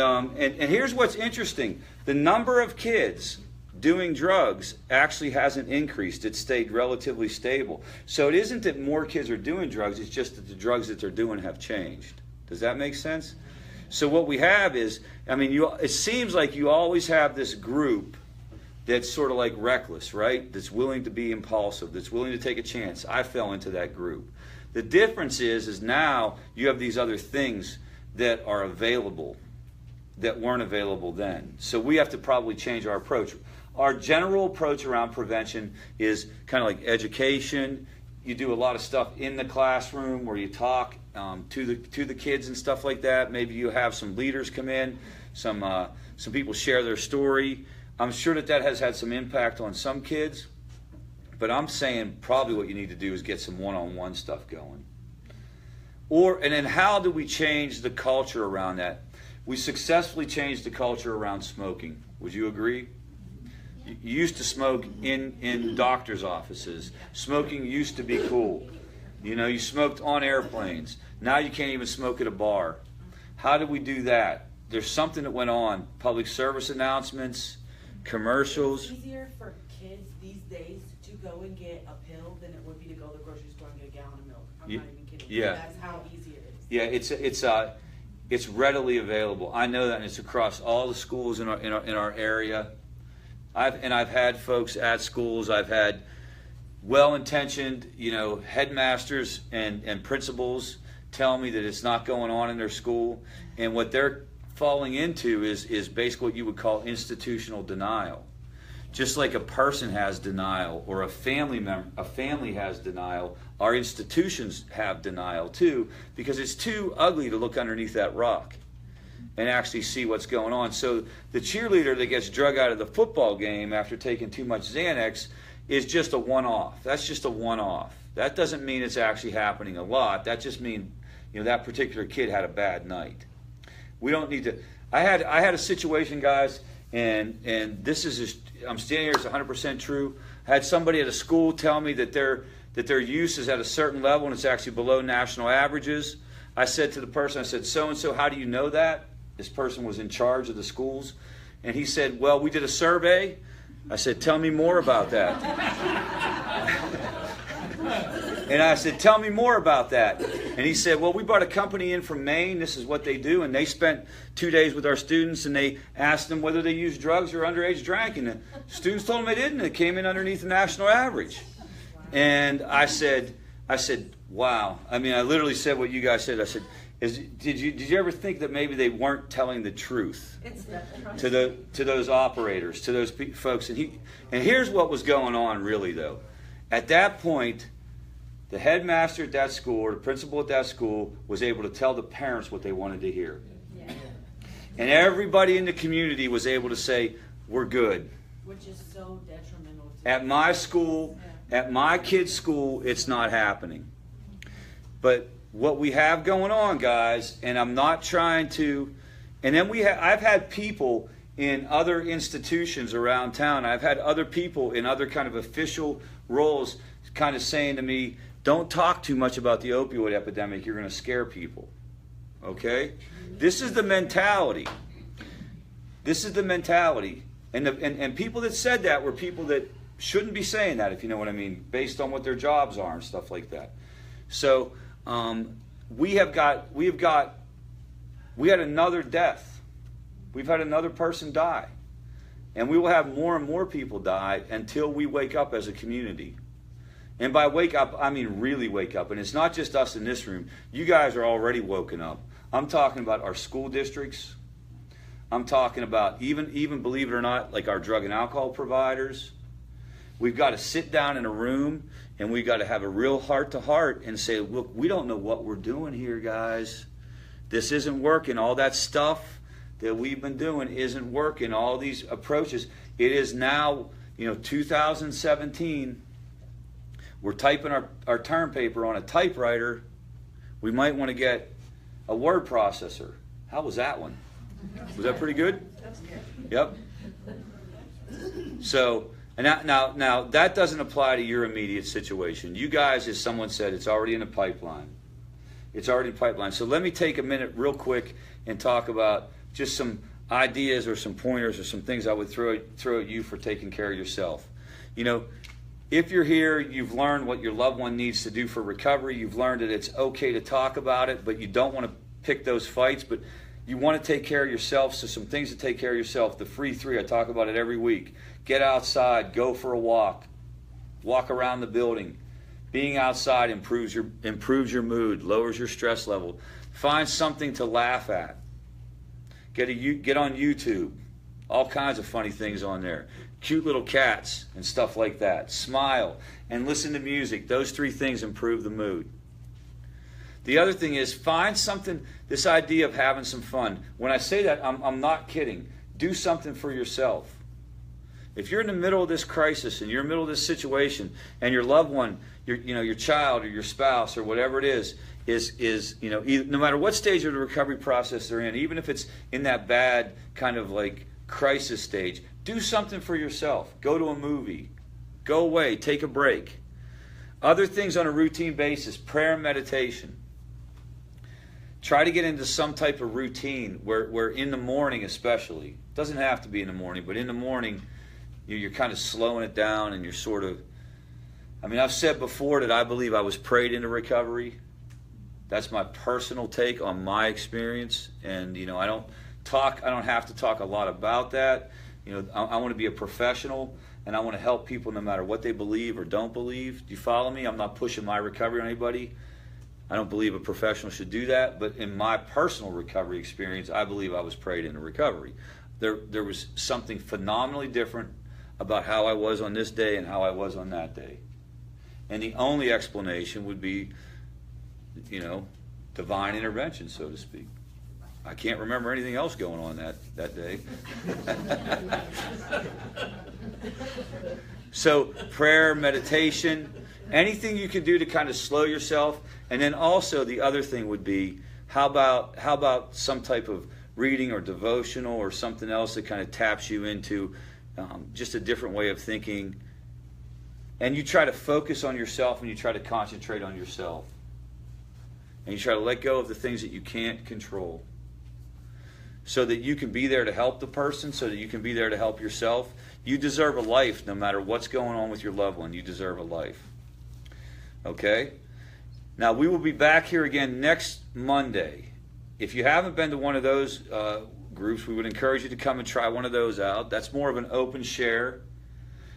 here's what's interesting. The number of kids doing drugs actually hasn't increased. It's stayed relatively stable. So it isn't that more kids are doing drugs. It's just that the drugs that they're doing have changed. Does that make sense? So what we have is, I mean, it seems like you always have this group that's sort of like reckless, right? That's willing to be impulsive, that's willing to take a chance. I fell into that group. The difference is now you have these other things that are available that weren't available then. So we have to probably change our approach. Our general approach around prevention is kind of like education. You do a lot of stuff in the classroom where you talk to the kids and stuff like that. Maybe you have some leaders come in, some people share their story. I'm sure that has had some impact on some kids, but I'm saying probably what you need to do is get some one-on-one stuff going. And then how do we change the culture around that? We successfully changed the culture around smoking. Would you agree? You used to smoke in doctors' offices. Smoking used to be cool. You know, you smoked on airplanes. Now you can't even smoke at a bar. How did we do that? There's something that went on. Public service announcements, commercials. It's easier for kids these days to go and get a pill than it would be to go to the grocery store and get a gallon of milk. I'm not even kidding. Yeah. That's how easy it is. Yeah, it's readily available. I know that, and it's across all the schools in our area. I've had folks at schools. I've had well-intentioned, you know, headmasters and principals tell me that it's not going on in their school, and what they're falling into is basically what you would call institutional denial. Just like a person has denial, or a family has denial, our institutions have denial too, because it's too ugly to look underneath that rock and actually see what's going on. So the cheerleader that gets drug out of the football game after taking too much Xanax is just a one-off. That's just a one-off. That doesn't mean it's actually happening a lot. That just means, you know, that particular kid had a bad night. We don't need to. I had a situation, guys, and this is just, I'm standing here, it's 100% true. I had somebody at a school tell me that their use is at a certain level and it's actually below national averages. I said to the person, I said, so-and-so, how do you know that? This person was in charge of the schools. And he said, well, we did a survey. I said, tell me more about that. And I said, tell me more about that. And he said, well, we brought a company in from Maine. This is what they do. And they spent 2 days with our students, and they asked them whether they used drugs or underage drank. And the students told them they didn't. It came in underneath the national average. And I said, wow. I mean, I literally said what you guys said. I said, did you ever think that maybe they weren't telling the truth to those operators, to those folks? And here's what was going on, really, though. At that point, the headmaster at that school, or the principal at that school, was able to tell the parents what they wanted to hear. Yeah. And everybody in the community was able to say, we're good. Which is so detrimental to at my school, at my kid's school, it's not happening. But what we have going on, guys, and I'm not trying to, and then I've had people in other institutions around town, I've had other people in other kind of official roles kind of saying to me, don't talk too much about the opioid epidemic, you're going to scare people. Okay? This is the mentality. This is the mentality. And people that said that were people that shouldn't be saying that, if you know what I mean, based on what their jobs are and stuff like that. So we had another death. We've had another person die. And we will have more and more people die until we wake up as a community. And by wake up, I mean really wake up. And it's not just us in this room. You guys are already woken up. I'm talking about our school districts. I'm talking about even believe it or not, like our drug and alcohol providers. We've got to sit down in a room and we've got to have a real heart-to-heart and say, look, we don't know what we're doing here, guys. This isn't working. All that stuff that we've been doing isn't working. All these approaches. It is now, 2017. We're typing our term paper on a typewriter. We might want to get a word processor. How was that one? Was that pretty good? That's good. Yep. So, and now that doesn't apply to your immediate situation. You guys, as someone said, it's already in the pipeline. It's already in the pipeline. So let me take a minute real quick and talk about just some ideas or some pointers or some things I would throw at you for taking care of yourself. If you're here, you've learned what your loved one needs to do for recovery. You've learned that it's okay to talk about it, but you don't want to pick those fights, but you want to take care of yourself. So some things to take care of yourself. The free 3, I talk about it every week. Get outside, go for a walk around the building. Being outside improves your mood, lowers your stress level. Find something to laugh at. Get on YouTube. All kinds of funny things on there. Cute little cats and stuff like that. Smile and listen to music. Those 3 things improve the mood. The other thing is find something, this idea of having some fun. When I say that, I'm not kidding. Do something for yourself. If you're in the middle of this crisis and you're in the middle of this situation and your loved one, your child or your spouse or whatever it is no matter what stage of the recovery process they're in, even if it's in that bad kind of like crisis stage, do something for yourself. Go to a movie. Go away. Take a break. Other things on a routine basis, prayer and meditation. Try to get into some type of routine where in the morning especially, it doesn't have to be in the morning, but in the morning you're kind of slowing it down and you're sort of, I've said before that I believe I was prayed into recovery. That's my personal take on my experience. And, I don't have to talk a lot about that. I want to be a professional and I want to help people no matter what they believe or don't believe. Do you follow me? I'm not pushing my recovery on anybody. I don't believe a professional should do that. But in my personal recovery experience, I believe I was prayed into recovery. There was something phenomenally different about how I was on this day and how I was on that day. And the only explanation would be, divine intervention, so to speak. I can't remember anything else going on that day. So prayer, meditation, anything you can do to kind of slow yourself. And then also the other thing would be, how about some type of reading or devotional or something else that kind of taps you into just a different way of thinking. And you try to focus on yourself and you try to concentrate on yourself. And you try to let go of the things that you can't control. So that you can be there to help the person, so that you can be there to help yourself. You deserve a life no matter what's going on with your loved one. You deserve a life. Okay? Now, we will be back here again next Monday. If you haven't been to one of those groups, we would encourage you to come and try one of those out. That's more of an open share.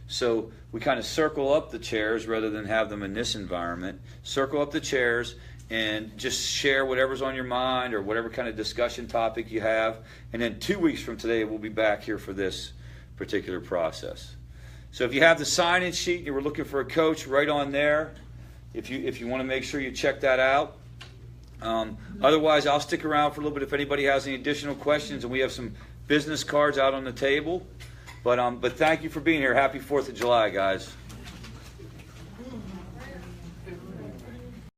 So we kind of circle up the chairs rather than have them in this environment. Circle up the chairs and just share whatever's on your mind or whatever kind of discussion topic you have. And then 2 weeks from today, we'll be back here for this particular process. So if you have the sign-in sheet and you were looking for a coach, right on there. If you want to make sure you check that out. Otherwise, I'll stick around for a little bit if anybody has any additional questions, and we have some business cards out on the table. But thank you for being here. Happy 4th of July, guys.